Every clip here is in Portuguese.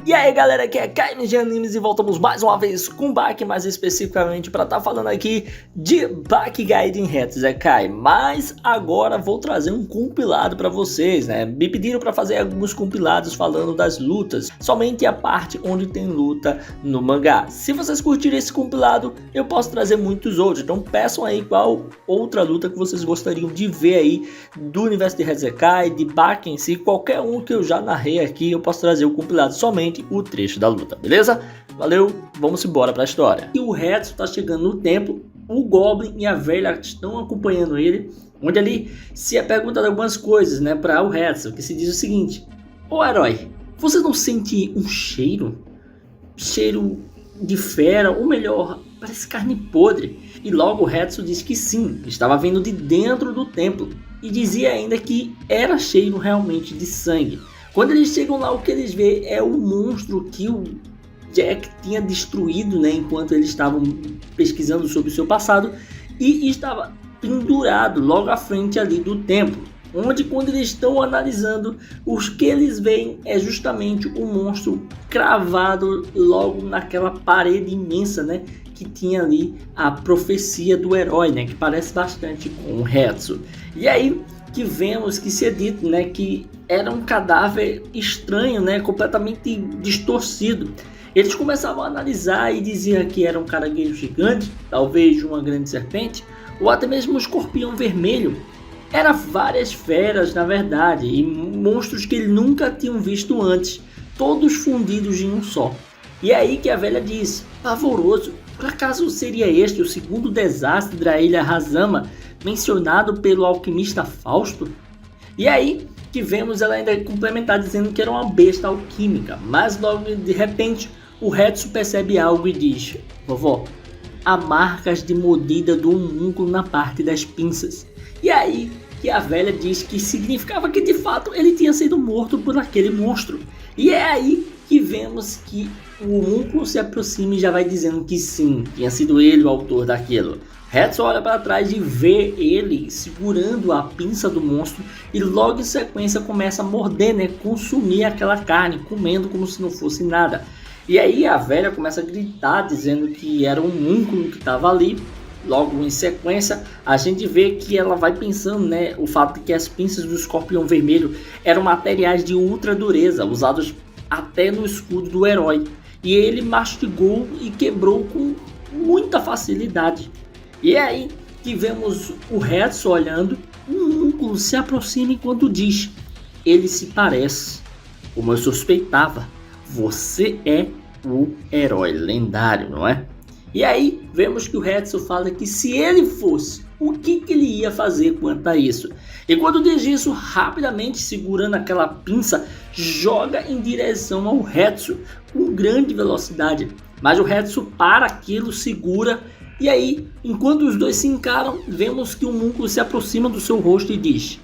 E aí galera, aqui é KMG Animes e voltamos mais uma vez com Baki, mais especificamente para estar falando aqui de Baki Gaiden Hetsuzekai. Mas agora vou trazer um compilado para vocês, né? Me pediram para fazer alguns compilados falando das lutas, somente a parte onde tem luta no mangá. Se vocês curtirem esse compilado, eu posso trazer muitos outros, então peçam aí qual outra luta que vocês gostariam de ver aí do universo de Hetsuzekai, de Baki em si, qualquer um que eu já narrei aqui, eu posso trazer o compilado somente o trecho da luta, beleza? Valeu, vamos embora para a história. E o Hetsu tá chegando no templo, o Goblin e a velha estão acompanhando ele, onde ali se é perguntado algumas coisas, né, para o Hetsu, que se diz o seguinte: ô herói, você não sente um cheiro? Cheiro de fera, ou melhor, parece carne podre. E logo o Hetsu diz que sim, estava vindo de dentro do templo, e dizia ainda que era cheiro realmente de sangue. Quando eles chegam lá, o que eles veem é o monstro que o Jack tinha destruído, né, enquanto eles estavam pesquisando sobre o seu passado, e estava pendurado logo à frente ali do templo, onde quando eles estão analisando, os que eles veem é justamente o monstro cravado logo naquela parede imensa, né, que tinha ali a profecia do herói, né, que parece bastante com o Hetsu. E aí que vemos que se é dito, né, que era um cadáver estranho, né, completamente distorcido. Eles começavam a analisar e diziam que era um caranguejo gigante, talvez uma grande serpente, ou até mesmo um escorpião vermelho. Eram várias feras, na verdade, e monstros que ele nunca tinham visto antes, todos fundidos em um só. E é aí que a velha diz, pavoroso: por acaso seria este o segundo desastre da ilha Hazama, mencionado pelo alquimista Fausto? E aí que vemos ela ainda complementar dizendo que era uma besta alquímica, mas logo de repente o Hetsu percebe algo e diz: vovó, há marcas de mordida do homúnculo na parte das pinças. E aí que a velha diz que significava que de fato ele tinha sido morto por aquele monstro. E é aí que vemos que o homúnculo se aproxima e já vai dizendo que sim, tinha sido ele o autor daquilo. Hetsu olha para trás e vê ele segurando a pinça do monstro e logo em sequência começa a morder, né, consumir aquela carne, comendo como se não fosse nada. E aí a velha começa a gritar dizendo que era um homúnculo que estava ali. Logo em sequência a gente vê que ela vai pensando, né, o fato de que as pinças do escorpião vermelho eram materiais de ultra dureza, usados até no escudo do herói. E ele mastigou e quebrou com muita facilidade. E é aí que vemos o Hetsu olhando, um homúnculo se aproxima enquanto diz: ele se parece, como eu suspeitava, você é o herói lendário, não é? E aí vemos que o Hetsu fala que se ele fosse, o que ele ia fazer quanto a isso? E quando diz isso, rapidamente segurando aquela pinça, joga em direção ao Hetsu com grande velocidade. Mas o Hetsu para aquilo, segura. E aí, enquanto os dois se encaram, vemos que o homúnculo se aproxima do seu rosto e diz: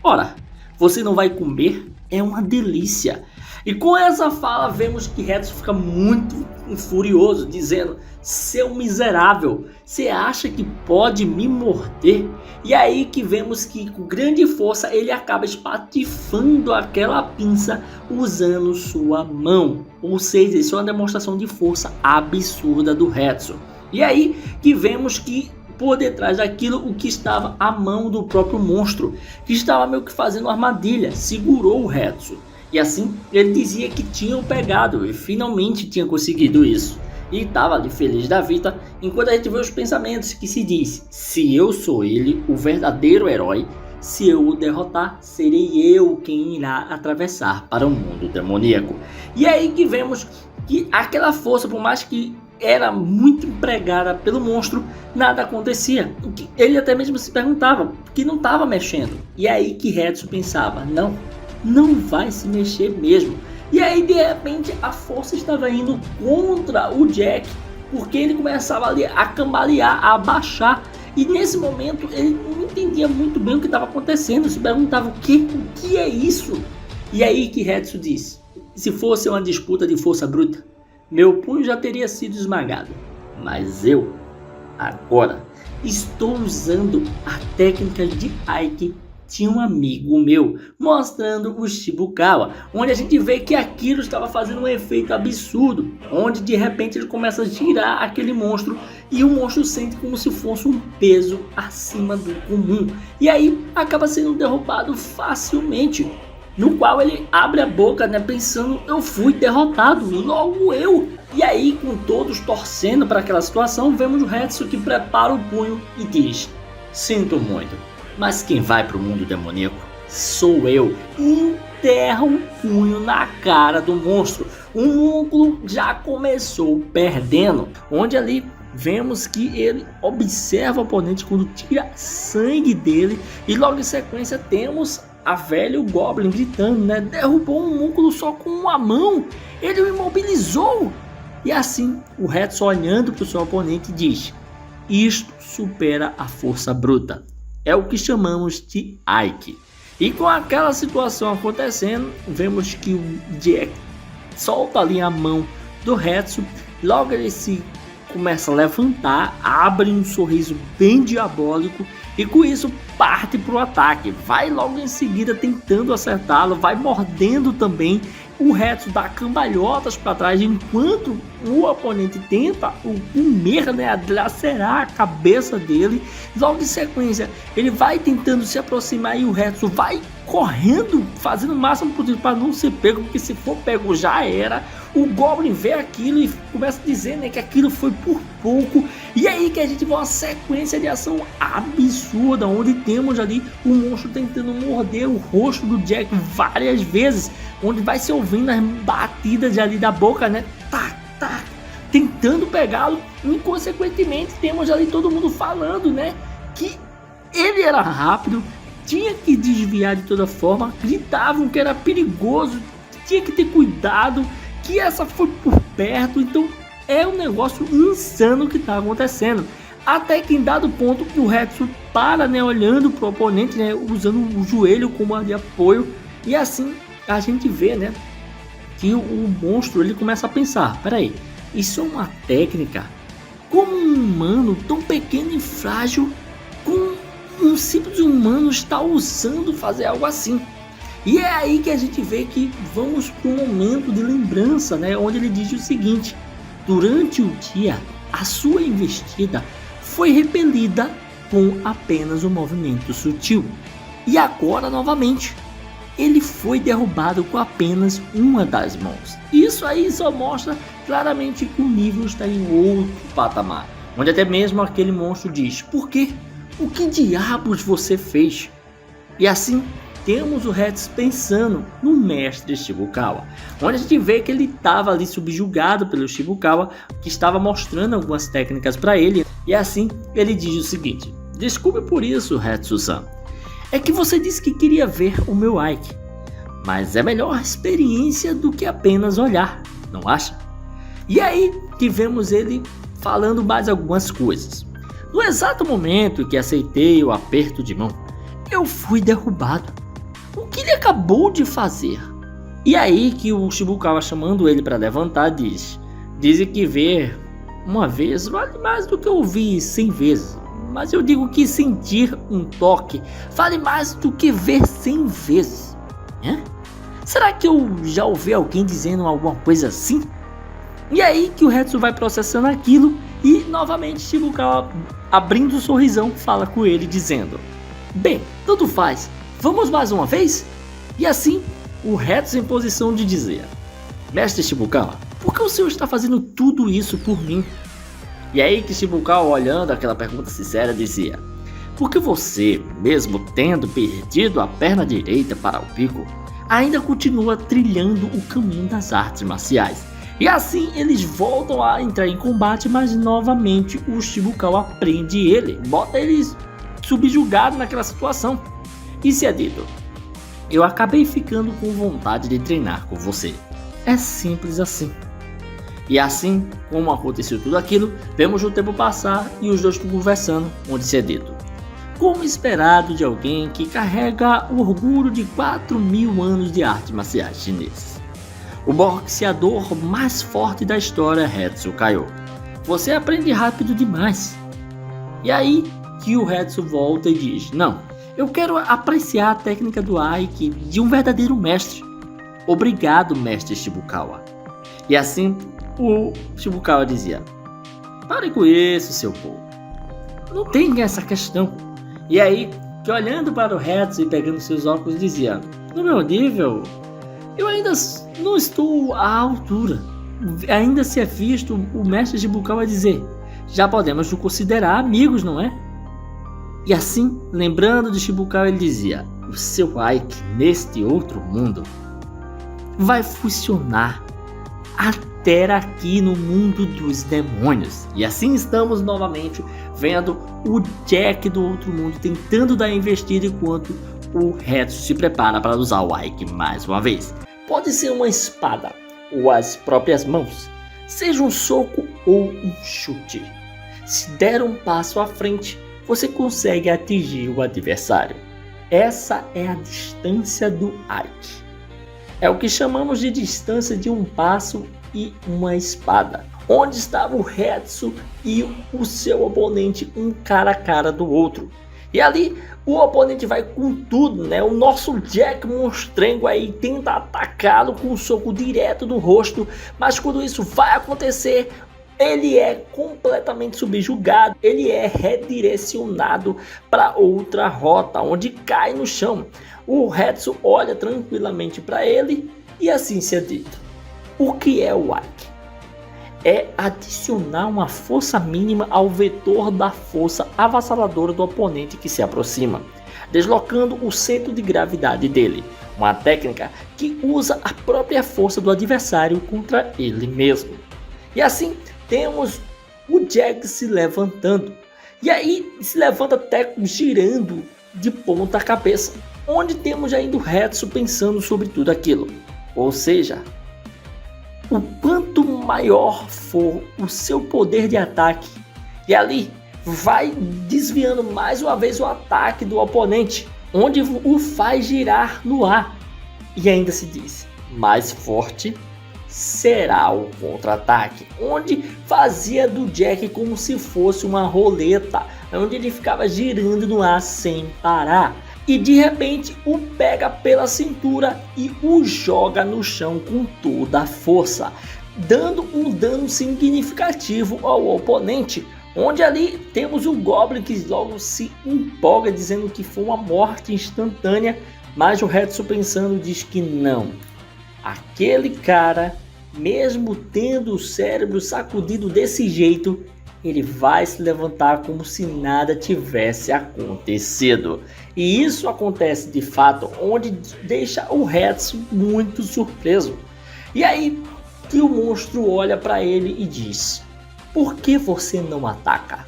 ora, você não vai comer? É uma delícia. E com essa fala vemos que Hetsu fica muito furioso, dizendo: seu miserável, você acha que pode me morder? E aí que vemos que com grande força ele acaba espatifando aquela pinça usando sua mão. Ou seja, isso é uma demonstração de força absurda do Hetsu. E aí que vemos que por detrás daquilo o que estava a mão do próprio monstro, que estava meio que fazendo uma armadilha, segurou o Hetsu. E assim ele dizia que tinham pegado e finalmente tinha conseguido isso. E estava ali feliz da vida, enquanto a gente vê os pensamentos que se diz: se eu sou ele, o verdadeiro herói, se eu o derrotar, serei eu quem irá atravessar para o mundo demoníaco. E é aí que vemos que aquela força, por mais que era muito empregada pelo monstro, nada acontecia. Ele até mesmo se perguntava por que não estava mexendo. E é aí que Hetsu pensava: não vai se mexer mesmo. E aí de repente a força estava indo contra o Jack, porque ele começava ali a cambalear, a abaixar. E nesse momento ele não entendia muito bem o que estava acontecendo, se perguntava o que é isso? E aí que Hetsu disse: se fosse uma disputa de força bruta, meu punho já teria sido esmagado, mas eu, agora, estou usando a técnica de Aiki tinha um amigo meu, mostrando o Shibukawa, onde a gente vê que aquilo estava fazendo um efeito absurdo, onde de repente ele começa a girar aquele monstro e o monstro sente como se fosse um peso acima do comum, e aí acaba sendo derrubado facilmente, no qual ele abre a boca, né, pensando: eu fui derrotado, logo eu. E aí, com todos torcendo para aquela situação, vemos o Hetsu que prepara o punho e diz: sinto muito, mas quem vai para o mundo demoníaco sou eu. E enterra um punho na cara do monstro. O múnculo já começou perdendo, onde ali vemos que ele observa o oponente quando tira sangue dele, e logo em sequência temos a velha Goblin gritando, né? Derrubou um múnculo só com uma mão, ele o imobilizou. E assim, o Hetsu, olhando para o seu oponente, diz: isto supera a força bruta, é o que chamamos de Aiki. E com aquela situação acontecendo, vemos que o Jack solta ali a mão do Hetsu, logo ele se começa a levantar, abre um sorriso bem diabólico e com isso parte para o ataque. Vai logo em seguida tentando acertá-lo, vai mordendo também. O Hetsu dá cambalhotas para trás enquanto o oponente tenta comer, né, lacerar a cabeça dele. Logo em sequência ele vai tentando se aproximar e o Hetsu vai correndo, fazendo o máximo possível para não ser pego, porque se for pego já era. O Goblin vê aquilo e começa a dizer, né, que aquilo foi por pouco. E aí que a gente vê uma sequência de ação absurda, onde temos ali o monstro tentando morder o rosto do Jack várias vezes, onde vai se ouvindo as batidas ali da boca, né, tá, tentando pegá-lo. E consequentemente temos ali todo mundo falando, né, que ele era rápido, tinha que desviar de toda forma, gritavam que era perigoso, tinha que ter cuidado, que essa foi por perto. Então é um negócio insano que está acontecendo, até que em dado ponto que o Hetsu para, né, olhando para o oponente, né, usando o joelho como de apoio, e assim a gente vê, né, que o monstro ele começa a pensar: peraí, isso é uma técnica? Como um humano tão pequeno e frágil, com um simples humano está usando fazer algo assim? E é aí que a gente vê que vamos para um momento de lembrança, né, onde ele diz o seguinte: durante o dia, a sua investida foi repelida com apenas um movimento sutil. E agora, novamente, ele foi derrubado com apenas uma das mãos. Isso aí só mostra claramente que o nível está em outro patamar, onde até mesmo aquele monstro diz: por quê? O que diabos você fez? E assim temos o Hetsu pensando no mestre Shibukawa, onde a gente vê que ele estava ali subjugado pelo Shibukawa, que estava mostrando algumas técnicas para ele. E assim ele diz o seguinte: desculpe por isso, Hetsu-san, é que você disse que queria ver o meu Aiki, mas é melhor experiência do que apenas olhar, não acha? E aí que vemos ele falando mais algumas coisas. No exato momento que aceitei o aperto de mão, eu fui derrubado. O que ele acabou de fazer? E aí que o Shibukawa, chamando ele para levantar, dizem que ver uma vez vale mais do que ouvir 100 vezes. Mas eu digo que sentir um toque vale mais do que ver 100 vezes. Será que eu já ouvi alguém dizendo alguma coisa assim? E aí que o Hetsu vai processando aquilo e novamente Shibukawa, abrindo um sorrisão, fala com ele dizendo: bem, tanto faz, vamos mais uma vez? E assim o Hetsu em posição de dizer: mestre Shibukawa, por que o senhor está fazendo tudo isso por mim? E aí que Shibukawa, olhando aquela pergunta sincera, dizia: porque você, mesmo tendo perdido a perna direita para o pico, ainda continua trilhando o caminho das artes marciais. E assim eles voltam a entrar em combate, mas novamente o Shibukawa prende ele, bota ele subjugado naquela situação. E se é dito: eu acabei ficando com vontade de treinar com você. É simples assim. E assim, como aconteceu tudo aquilo, vemos o tempo passar e os dois conversando, onde se é dito: como esperado de alguém que carrega o orgulho de 4.000 anos de artes marciais chinesas, o boxeador mais forte da história, Hetsu Kaiô, você aprende rápido demais. E aí que o Hetsu volta e diz: não, Eu quero apreciar a técnica do Ike de um verdadeiro mestre. Obrigado, mestre Shibukawa. E assim, o Shibukawa dizia: pare com isso, seu povo. Não tem essa questão. E aí, que olhando para o Hetsu e pegando seus óculos, dizia: no meu nível, eu ainda não estou à altura. Ainda se é visto o mestre Shibukawa dizer: já podemos nos considerar amigos, não é? E assim, lembrando de Shibukawa, ele dizia: o seu Ike neste outro mundo vai funcionar até aqui no mundo dos demônios. E assim estamos novamente vendo o Jack do outro mundo tentando dar investida enquanto o Hetsu se prepara para usar o Ike mais uma vez. Pode ser uma espada ou as próprias mãos, seja um soco ou um chute. Se der um passo à frente, você consegue atingir o adversário. Essa é a distância do Ike. É o que chamamos de distância de um passo e uma espada. Onde estava o Hetsu e o seu oponente um cara a cara do outro. E ali o oponente vai com tudo, né? O nosso Jack monstrengo aí tenta atacá-lo com um soco direto no rosto. Mas quando isso vai acontecer, ele é completamente subjugado, ele é redirecionado para outra rota, onde cai no chão. O Hetsu olha tranquilamente para ele e assim se é dito: o que é o Ike? É adicionar uma força mínima ao vetor da força avassaladora do oponente que se aproxima, deslocando o centro de gravidade dele. Uma técnica que usa a própria força do adversário contra ele mesmo. E assim temos o Jack se levantando. E aí se levanta até girando de ponta cabeça. Onde temos ainda o Hetsu pensando sobre tudo aquilo. Ou seja, o quanto maior for o seu poder de ataque, e ali vai desviando mais uma vez o ataque do oponente, onde o faz girar no ar. E ainda se diz: mais forte será o contra-ataque, onde fazia do Jack como se fosse uma roleta, onde ele ficava girando no ar sem parar. E de repente o pega pela cintura e o joga no chão com toda a força, dando um dano significativo ao oponente, onde ali temos o Goblin que logo se empolga dizendo que foi uma morte instantânea, mas o Hetsu pensando diz que não. Aquele cara, mesmo tendo o cérebro sacudido desse jeito, ele vai se levantar como se nada tivesse acontecido. E isso acontece de fato, onde deixa o Hetsu muito surpreso. E aí que o monstro olha para ele e diz: por que você não ataca?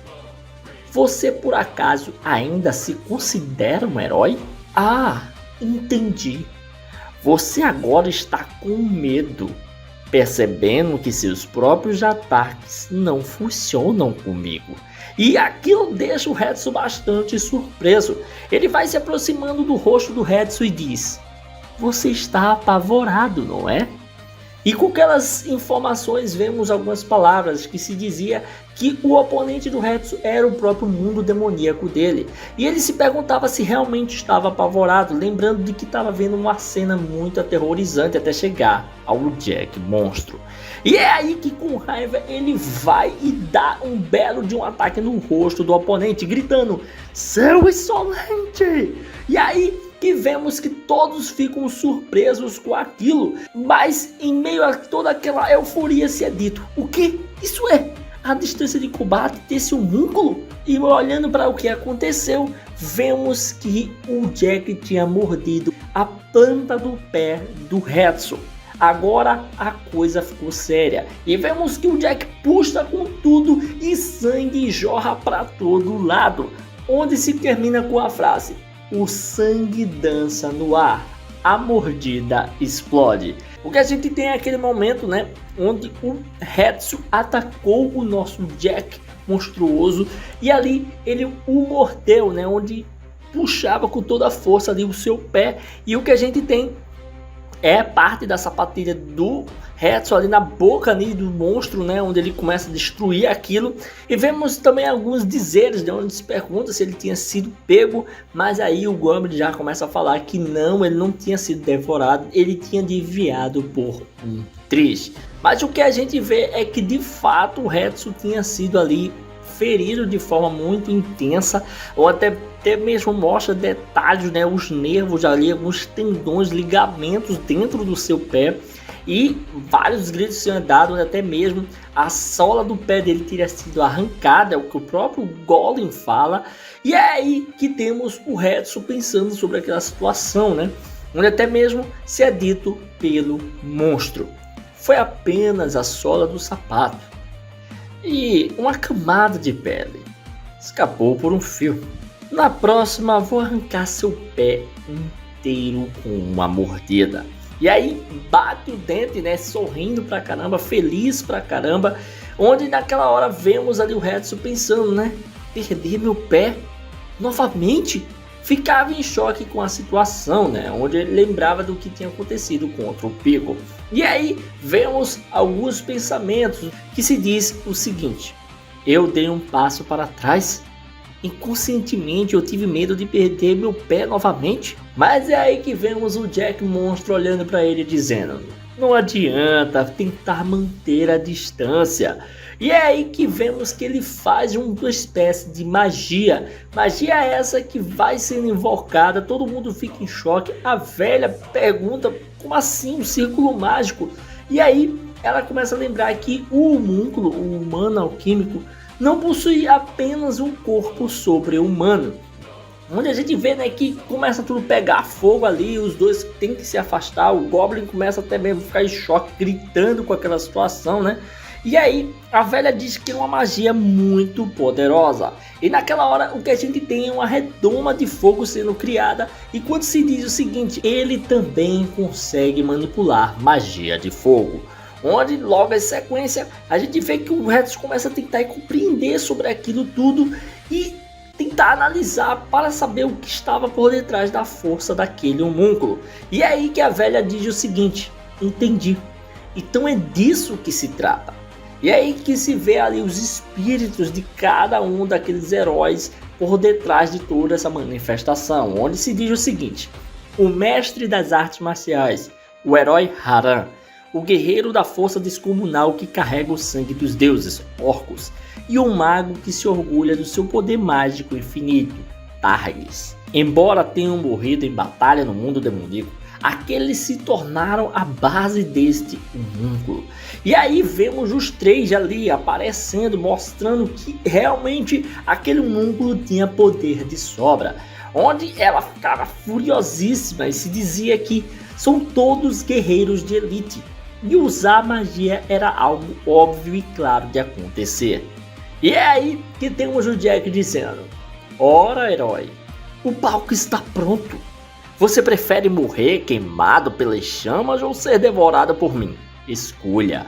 Você por acaso ainda se considera um herói? Ah, entendi. Você agora está com medo, percebendo que seus próprios ataques não funcionam comigo. E aquilo deixa o Hetsu bastante surpreso. Ele vai se aproximando do rosto do Hetsu e diz: você está apavorado, não é? E com aquelas informações vemos algumas palavras que se dizia que o oponente do Hetsu era o próprio mundo demoníaco dele. E ele se perguntava se realmente estava apavorado, lembrando de que estava vendo uma cena muito aterrorizante até chegar ao Jack monstro. E é aí que com raiva ele vai e dá um belo de um ataque no rosto do oponente, gritando: seu insolente! E aí que vemos que todos ficam surpresos com aquilo, mas em meio a toda aquela euforia se é dito: o que? Isso é a distância de combate desse homúnculo? E olhando para o que aconteceu, vemos que o Jack tinha mordido a planta do pé do Hetsu. Agora a coisa ficou séria e vemos que o Jack puxa com tudo e sangue jorra para todo lado, onde se termina com a frase: o sangue dança no ar, a mordida explode. Porque a gente tem aquele momento, né, onde o Hetsu atacou o nosso Jack monstruoso e ali ele o mordeu, né, onde puxava com toda a força ali o seu pé. E o que a gente tem é parte da sapatilha do Hetsu ali na boca ali do monstro, né, onde ele começa a destruir aquilo, e vemos também alguns dizeres, né, onde se pergunta se ele tinha sido pego, mas aí o Goblin já começa a falar que não, ele não tinha sido devorado, ele tinha desviado por um triz. Mas o que a gente vê é que de fato o Hetsu tinha sido ali ferido de forma muito intensa, ou até mesmo mostra detalhes, né, os nervos ali, alguns tendões, ligamentos dentro do seu pé, e vários gritos sendo dados, até mesmo a sola do pé dele teria sido arrancada, é o que o próprio Golem fala. E é aí que temos o Hetsu pensando sobre aquela situação, né, onde até mesmo se é dito pelo monstro: foi apenas a sola do sapato e uma camada de pele, escapou por um fio. Na próxima vou arrancar seu pé inteiro com uma mordida. E aí bate o dente, né, sorrindo pra caramba, feliz pra caramba, onde naquela hora vemos ali o Hetsu pensando, né, perder meu pé novamente? Ficava em choque com a situação, né, onde ele lembrava do que tinha acontecido contra o Piccolo. E aí vemos alguns pensamentos que se diz o seguinte: eu dei um passo para trás, inconscientemente eu tive medo de perder meu pé novamente. Mas é aí que vemos o Jack Monstro olhando para ele dizendo: não adianta tentar manter a distância. E é aí que vemos que ele faz uma espécie de magia. Magia essa que vai sendo invocada, todo mundo fica em choque. A velha pergunta: como assim um círculo mágico? E aí ela começa a lembrar que o homúnculo, o humano alquímico, não possui apenas um corpo sobre-humano. Onde a gente vê, né, que começa tudo a pegar fogo ali, os dois têm que se afastar, o Goblin começa até mesmo a ficar em choque, gritando com aquela situação, né? E aí a velha diz que é uma magia muito poderosa. E naquela hora o que a gente tem é uma redoma de fogo sendo criada, e quando se diz o seguinte: ele também consegue manipular magia de fogo. Onde logo em sequência a gente vê que o Hetsu começa a tentar compreender sobre aquilo tudo e tentar analisar para saber o que estava por detrás da força daquele homúnculo. E é aí que a velha diz o seguinte: entendi, então é disso que se trata. E é aí que se vê ali os espíritos de cada um daqueles heróis por detrás de toda essa manifestação, onde se diz o seguinte: o mestre das artes marciais, o herói Haran, o guerreiro da força descomunal que carrega o sangue dos deuses, orcos, e o mago que se orgulha do seu poder mágico infinito, Targis. Embora tenham morrido em batalha no mundo demoníaco, aqueles se tornaram a base deste homúnculo. E aí vemos os três ali aparecendo, mostrando que realmente aquele homúnculo tinha poder de sobra. Onde ela ficava furiosíssima e se dizia que são todos guerreiros de elite, e usar magia era algo óbvio e claro de acontecer. E é aí que temos o Jack dizendo: ora, herói, o palco está pronto. Você prefere morrer queimado pelas chamas ou ser devorado por mim? Escolha.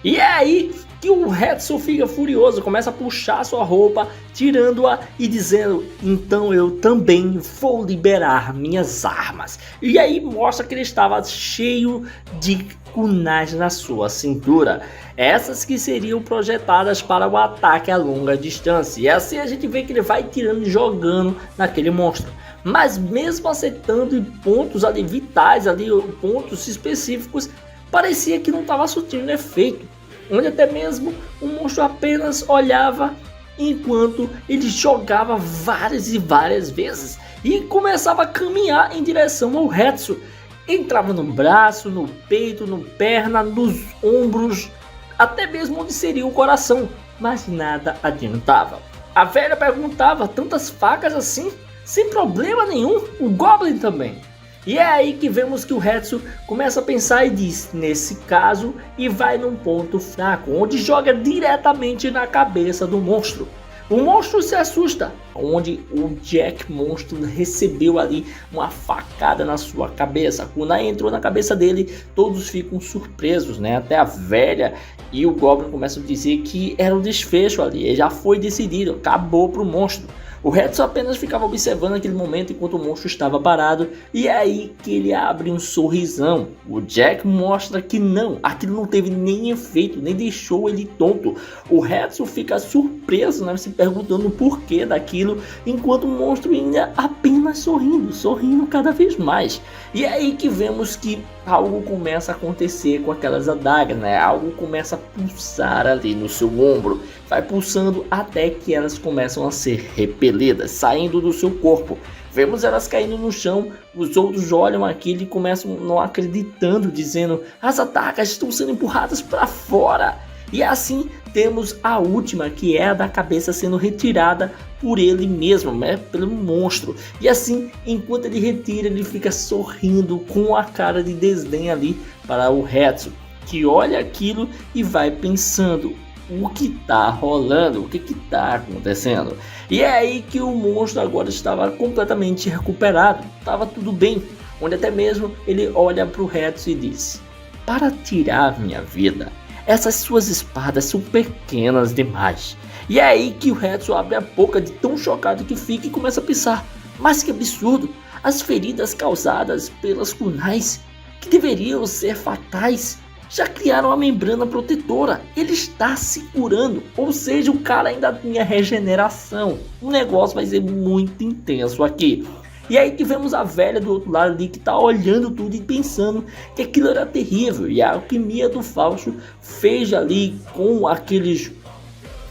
E é aí que o Hetsu fica furioso, começa a puxar sua roupa, tirando-a e dizendo: então eu também vou liberar minhas armas. E aí mostra que ele estava cheio de kunais na sua cintura, essas que seriam projetadas para o ataque a longa distância. E assim a gente vê que ele vai tirando e jogando naquele monstro. Mas mesmo acertando em pontos ali vitais, ali, pontos específicos, parecia que não estava surtindo efeito. Onde até mesmo o monstro apenas olhava enquanto ele jogava várias e várias vezes e começava a caminhar em direção ao Hetsu. Entrava no braço, no peito, no perna, nos ombros, até mesmo onde seria o coração, mas nada adiantava. A velha perguntava: tantas facas assim? Sem problema nenhum, o Goblin também. E é aí que vemos que o Hetsu começa a pensar e diz: nesse caso, e vai num ponto fraco, onde joga diretamente na cabeça do monstro. O monstro se assusta, onde o Jack Monstro recebeu ali uma facada na sua cabeça. Quando ela entrou na cabeça dele, todos ficam surpresos, né? Até a velha e o Goblin começam a dizer que era um desfecho ali, já foi decidido, acabou pro monstro. O Hetsu apenas ficava observando aquele momento enquanto o monstro estava parado, e é aí que ele abre um sorrisão. O Jack mostra que não, aquilo não teve nem efeito, nem deixou ele tonto. O Hetsu fica surpreso, né, se perguntando o porquê daquilo, enquanto o monstro ainda apenas sorrindo cada vez mais. E é aí que vemos que algo começa a acontecer com aquelas adagas, né? Algo começa a pulsar ali no seu ombro, vai pulsando até que elas começam a ser repelidas, saindo do seu corpo. Vemos elas caindo no chão, os outros olham aquilo e começam não acreditando, dizendo: as adagas estão sendo empurradas para fora. E assim temos a última, que é a da cabeça sendo retirada por ele mesmo, né, pelo monstro. E assim, enquanto ele retira, ele fica sorrindo com a cara de desdém ali para o Hetsu, que olha aquilo e vai pensando: o que tá rolando, o que tá acontecendo? E é aí que o monstro agora estava completamente recuperado, estava tudo bem, onde até mesmo ele olha para o Hetsu e diz: para tirar minha vida, essas suas espadas são pequenas demais. E é aí que o Hetsu abre a boca de tão chocado que fica e começa a pensar: mas que absurdo, as feridas causadas pelas kunais, que deveriam ser fatais, já criaram a membrana protetora, ele está se curando, ou seja, o cara ainda tinha regeneração. O negócio vai ser muito intenso aqui. E aí que vemos a velha do outro lado ali, que tá olhando tudo e pensando que aquilo era terrível. E a alquimia do Fausto fez ali com aqueles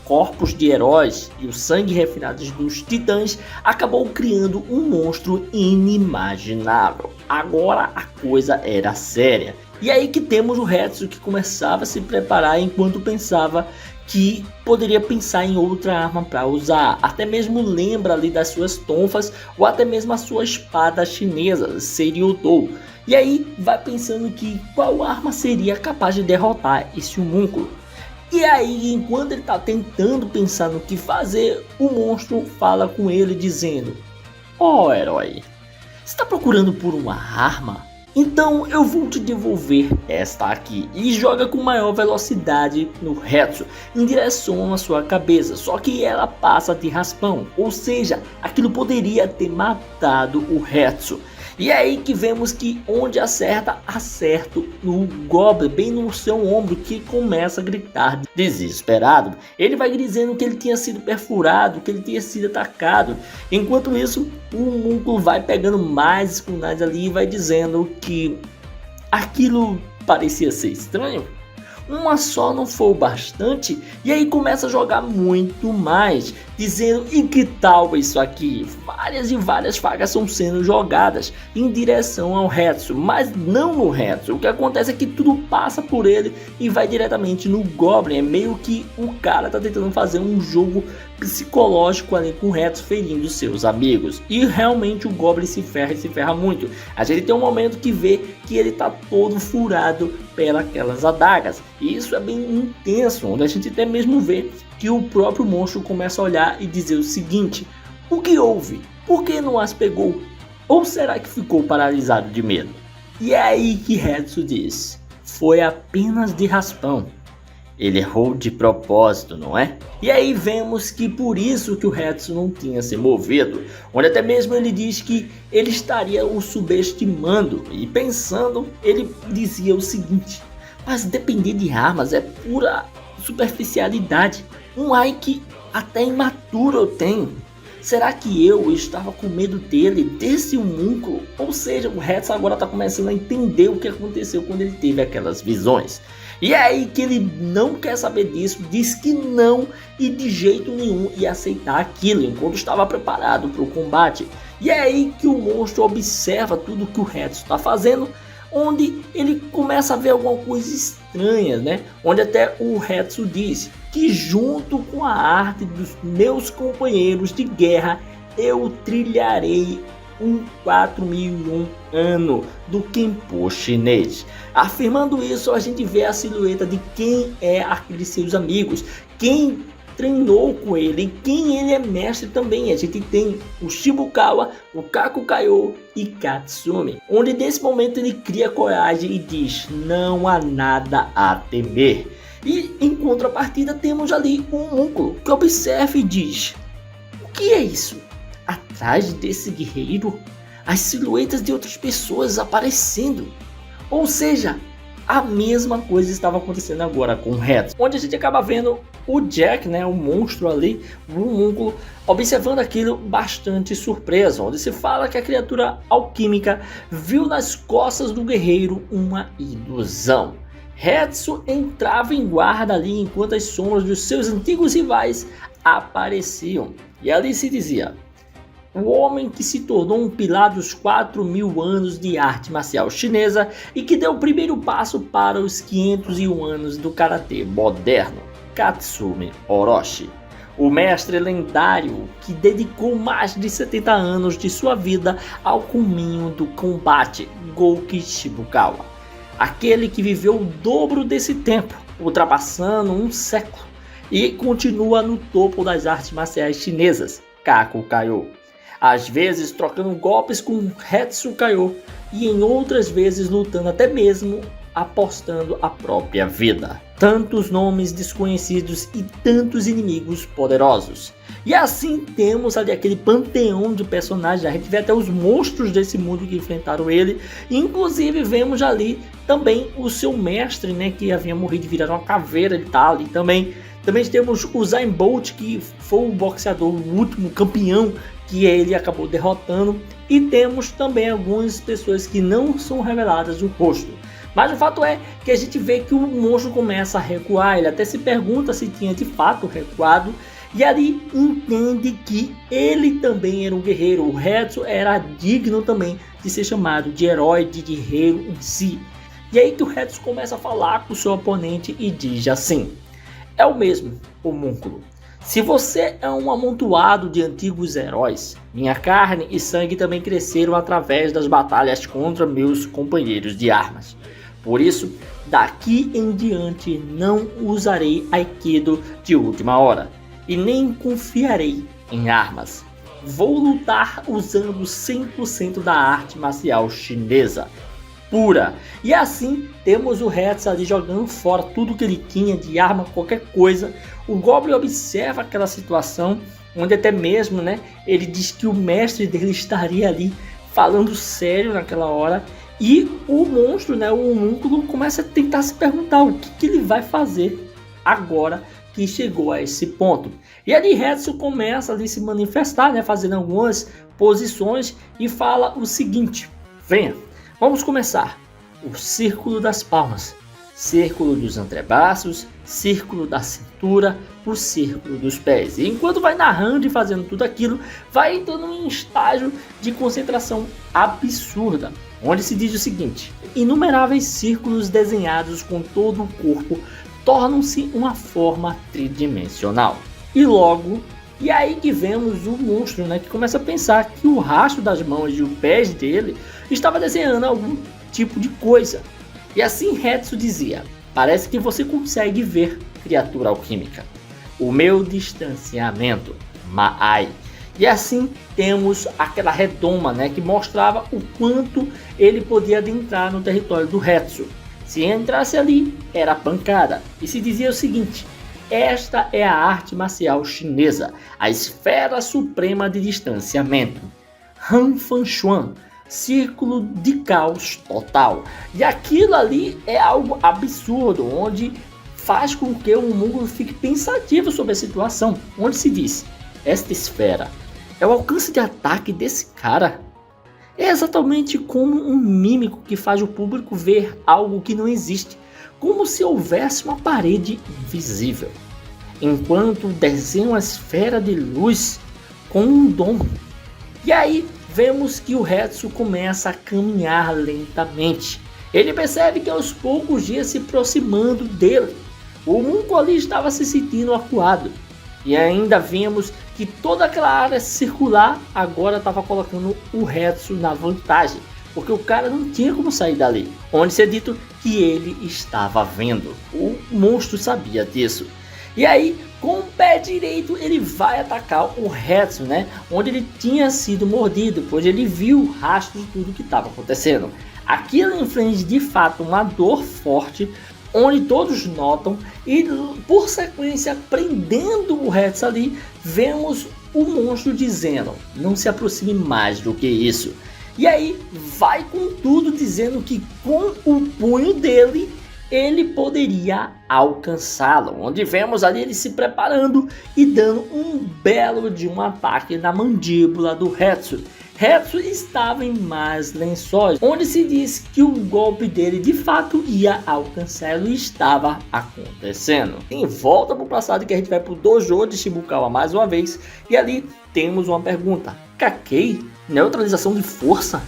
corpos de heróis e o sangue refinado dos titãs, acabou criando um monstro inimaginável. Agora a coisa era séria. E aí que temos o Hetsu, que começava a se preparar enquanto pensava que poderia pensar em outra arma para usar. Até mesmo lembra ali das suas tonfas ou até mesmo a sua espada chinesa, Seryudo. E aí vai pensando que qual arma seria capaz de derrotar esse homúnculo. E aí, enquanto ele está tentando pensar no que fazer, o monstro fala com ele dizendo: ó herói, você está procurando por uma arma? Então eu vou te devolver esta aqui. E joga com maior velocidade no Hetsu em direção à sua cabeça, só que ela passa de raspão, ou seja, aquilo poderia ter matado o Hetsu. E é aí que vemos que onde acerta no Goblin, bem no seu ombro, que começa a gritar desesperado. Ele vai dizendo que ele tinha sido perfurado, que ele tinha sido atacado. Enquanto isso, o homúnculo vai pegando mais kunais ali e vai dizendo que aquilo parecia ser estranho. Uma só não foi o bastante, e aí começa a jogar muito mais, dizendo: e que tal isso aqui? Várias facas são sendo jogadas em direção ao Hetsu, mas não no Hetsu. O que acontece é que tudo passa por ele e vai diretamente no Goblin. É meio que o cara tá tentando fazer um jogo psicológico ali com o Hetsu, ferindo seus amigos. E realmente o Goblin se ferra muito. A gente tem um momento que vê que ele tá todo furado pelas adagas. E isso é bem intenso, onde a gente até mesmo vê que o próprio monstro começa a olhar e dizer o seguinte: o que houve? Por que não as pegou? Ou será que ficou paralisado de medo? E é aí que Hetsu diz: foi apenas de raspão. Ele errou de propósito, não é? E aí vemos que por isso que o Hetsu não tinha se movido, onde até mesmo ele diz que ele estaria o subestimando, e pensando, ele dizia o seguinte: mas depender de armas é pura superficialidade, um Ike até imaturo eu tenho. Será que eu estava com medo desse homúnculo? Ou seja, o Hetsu agora está começando a entender o que aconteceu quando ele teve aquelas visões. E é aí que ele não quer saber disso, diz que não e de jeito nenhum ia aceitar aquilo enquanto estava preparado para o combate. E é aí que o monstro observa tudo que o Hetsu está fazendo, onde ele começa a ver alguma coisa estranha, né? Onde até o Hetsu diz que junto com a arte dos meus companheiros de guerra, eu trilharei um 4001 ano do Kenpo chinês. Afirmando isso, a gente vê a silhueta de quem é aqueles seus amigos, quem treinou com ele, quem ele é mestre também. A gente tem o Shibukawa, o Kakukayo e Katsumi, onde nesse momento ele cria coragem e diz: não há nada a temer. E em contrapartida temos ali um homúnculo que observa e diz: o que é isso? Atrás desse guerreiro, as silhuetas de outras pessoas aparecendo. Ou seja, a mesma coisa estava acontecendo agora com o Hetsu, onde a gente acaba vendo o Jack, né, o monstro ali, o homúnculo, observando aquilo bastante surpreso, onde se fala que a criatura alquímica viu nas costas do guerreiro uma ilusão. Hetsu entrava em guarda ali enquanto as sombras dos seus antigos rivais apareciam, e ali se dizia: o homem que se tornou um pilar dos 4.000 anos de arte marcial chinesa e que deu o primeiro passo para os 501 anos do karatê moderno, Katsumi Orochi. O mestre lendário que dedicou mais de 70 anos de sua vida ao caminho do combate, Gouki Shibukawa. Aquele que viveu o dobro desse tempo, ultrapassando um século, e continua no topo das artes marciais chinesas, Kako Kaiô. Às vezes trocando golpes com Hetsu Kaiô e em outras vezes lutando até mesmo apostando a própria vida. Tantos nomes desconhecidos e tantos inimigos poderosos. E assim temos ali aquele panteão de personagens, a gente vê até os monstros desse mundo que enfrentaram ele. Inclusive vemos ali também o seu mestre, né, que havia morrido e virado uma caveira, ele tá ali também. Também temos o Usain Bolt, que foi o boxeador, o último campeão que ele acabou derrotando. E temos também algumas pessoas que não são reveladas o rosto. Mas o fato é que a gente vê que o monstro começa a recuar. Ele até se pergunta se tinha de fato recuado. E ali entende que ele também era um guerreiro. O Hetsu era digno também de ser chamado de herói, de guerreiro em si. E aí que o Hetsu começa a falar com o seu oponente e diz assim: é o mesmo, homúnculo. Se você é um amontoado de antigos heróis, minha carne e sangue também cresceram através das batalhas contra meus companheiros de armas. Por isso, daqui em diante não usarei Aikido de última hora e nem confiarei em armas. Vou lutar usando 100% da arte marcial chinesa pura. E assim temos o Hetsu ali jogando fora tudo que ele tinha de arma, qualquer coisa. O Goblin observa aquela situação, onde até mesmo, né, ele diz que o mestre dele estaria ali falando sério naquela hora. E o monstro, né, o homúnculo, começa a tentar se perguntar o que ele vai fazer agora que chegou a esse ponto. E ali Hetsu começa ali se manifestar, né, fazendo algumas posições e fala o seguinte: venha, vamos começar. O círculo das palmas, círculo dos antebraços, círculo da cintura, o círculo dos pés. E enquanto vai narrando e fazendo tudo aquilo, vai entrando em estágio de concentração absurda, onde se diz o seguinte: inumeráveis círculos desenhados com todo o corpo tornam-se uma forma tridimensional. E logo, e aí que vemos o monstro, né, que começa a pensar que o rastro das mãos e os pés dele estava desenhando algum tipo de coisa. E assim Hetsu dizia: parece que você consegue ver, criatura alquímica, o meu distanciamento, Maai. E assim temos aquela redoma, né, que mostrava o quanto ele podia adentrar no território do Hetsu. Se entrasse ali, era pancada. E se dizia o seguinte: esta é a arte marcial chinesa, a esfera suprema de distanciamento. Han Fan Xuan, círculo de caos total. E aquilo ali é algo absurdo, onde faz com que o mundo fique pensativo sobre a situação, onde se diz: esta esfera é o alcance de ataque desse cara. É exatamente como um mímico que faz o público ver algo que não existe, como se houvesse uma parede invisível, enquanto desenha uma esfera de luz com um dom. E aí vemos que o Hetsu começa a caminhar lentamente. Ele percebe que aos poucos dias se aproximando dele. O homúnculo ali estava se sentindo acuado. E ainda vemos que toda aquela área circular agora estava colocando o Hetsu na vantagem, porque o cara não tinha como sair dali, onde se é dito que ele estava vendo. O monstro sabia disso. E aí, com o pé direito, ele vai atacar o Hetsu, né, onde ele tinha sido mordido, pois ele viu rastros de tudo que estava acontecendo. Aquilo inflige de fato uma dor forte, onde todos notam e por sequência prendendo o Hetsu ali, vemos o monstro dizendo: não se aproxime mais do que isso. E aí vai com tudo dizendo que com o punho dele ele poderia alcançá-lo, onde vemos ali ele se preparando e dando um belo de um ataque na mandíbula do Hetsu. Hetsu estava em mais lençóis, onde se diz que o golpe dele de fato ia alcançá-lo e estava acontecendo. Em volta para o passado que a gente vai para o dojo de Shibukawa mais uma vez, e ali temos uma pergunta: Kakei? Neutralização de força?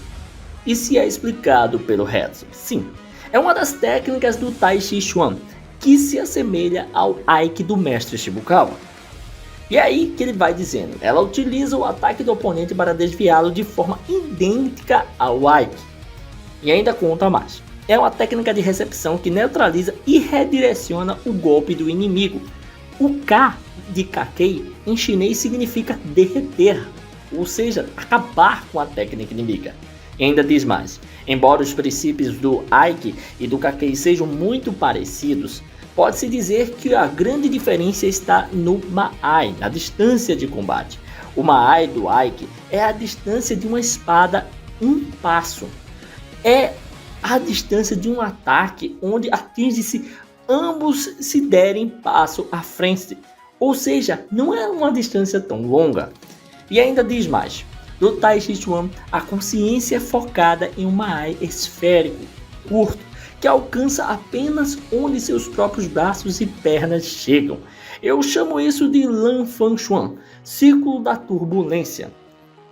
E se é explicado pelo Hetsu? Sim, é uma das técnicas do Tai Chi Chuan, que se assemelha ao Aiki do mestre Shibukawa. E é aí que ele vai dizendo: ela utiliza o ataque do oponente para desviá-lo de forma idêntica ao Aiki. E ainda conta mais: é uma técnica de recepção que neutraliza e redireciona o golpe do inimigo. O Ka de Kakei em chinês significa derreter, ou seja, acabar com a técnica inimiga. E ainda diz mais: embora os princípios do Aiki e do Kakei sejam muito parecidos, pode-se dizer que a grande diferença está no Maai, na distância de combate. O Maai do Aiki é a distância de uma espada um passo. É a distância de um ataque onde atinge-se ambos se derem passo à frente. Ou seja, não é uma distância tão longa. E ainda diz mais: no Tai Chi Chuan, a consciência é focada em um Maai esférico, curto, que alcança apenas onde seus próprios braços e pernas chegam. Eu chamo isso de Lan Fan Chuan, círculo da turbulência.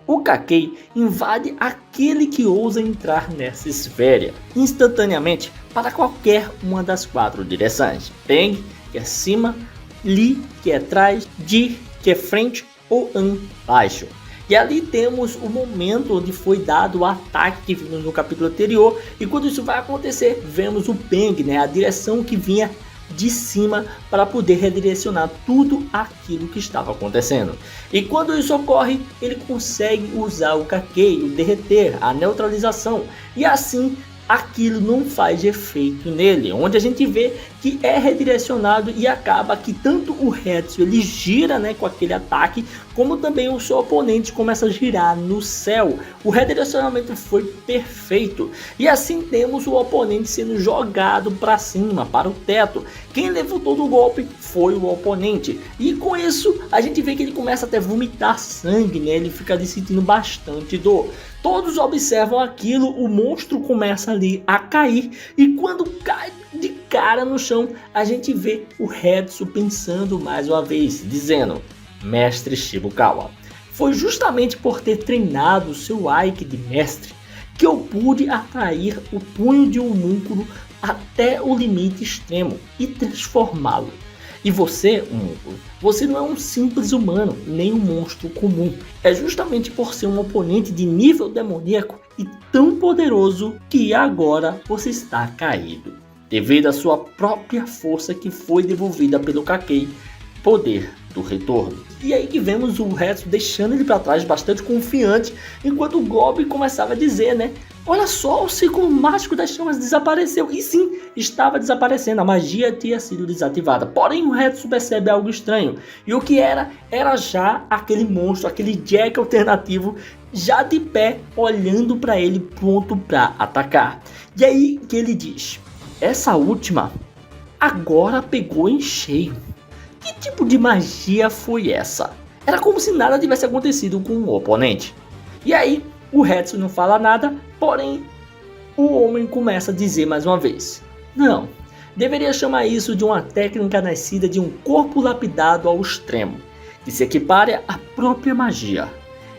O Kakei invade aquele que ousa entrar nessa esfera, instantaneamente, para qualquer uma das 4 direções. Peng, que é cima, Li, que é trás, Ji, que é frente, ou An, baixo. E ali temos o momento onde foi dado o ataque que vimos no capítulo anterior. E quando isso vai acontecer, vemos o Peng, a direção que vinha de cima para poder redirecionar tudo aquilo que estava acontecendo. E quando isso ocorre, ele consegue usar o Kakei, o derreter, a neutralização. E assim aquilo não faz efeito nele, onde a gente vê que é redirecionado e acaba que tanto o Hetsu ele gira com aquele ataque, como também o seu oponente começa a girar no céu. O redirecionamento foi perfeito e assim temos o oponente sendo jogado para cima, para o teto. Quem levou todo o golpe foi o oponente, e com isso a gente vê que ele começa até a vomitar sangue, ele fica ali sentindo bastante dor. Todos observam aquilo, o monstro começa ali a cair, e quando cai de cara no chão, a gente vê o Hetsu pensando mais uma vez, dizendo: mestre Shibukawa, foi justamente por ter treinado o seu Aiki de mestre que eu pude atrair o punho de um homúnculo até o limite extremo e transformá-lo. E você, homúnculo, você não é um simples humano, nem um monstro comum. É justamente por ser um oponente de nível demoníaco e tão poderoso que agora você está caído, devido à sua própria força que foi devolvida pelo Kakei, poder do retorno. E aí que vemos o Hetsu deixando ele para trás, bastante confiante, enquanto o Gobi começava a dizer, olha só, o círculo mágico das chamas desapareceu. E sim, estava desaparecendo, a magia tinha sido desativada. Porém o Hetsu percebe algo estranho, e o que era já aquele monstro, aquele Jack alternativo, já de pé, olhando para ele, pronto para atacar. E aí que ele diz: essa última agora pegou em cheio. Que tipo de magia foi essa? Era como se nada tivesse acontecido com o oponente. E aí o Hetsu não fala nada, porém o homem começa a dizer mais uma vez: não, deveria chamar isso de uma técnica nascida de um corpo lapidado ao extremo, que se equipare à própria magia.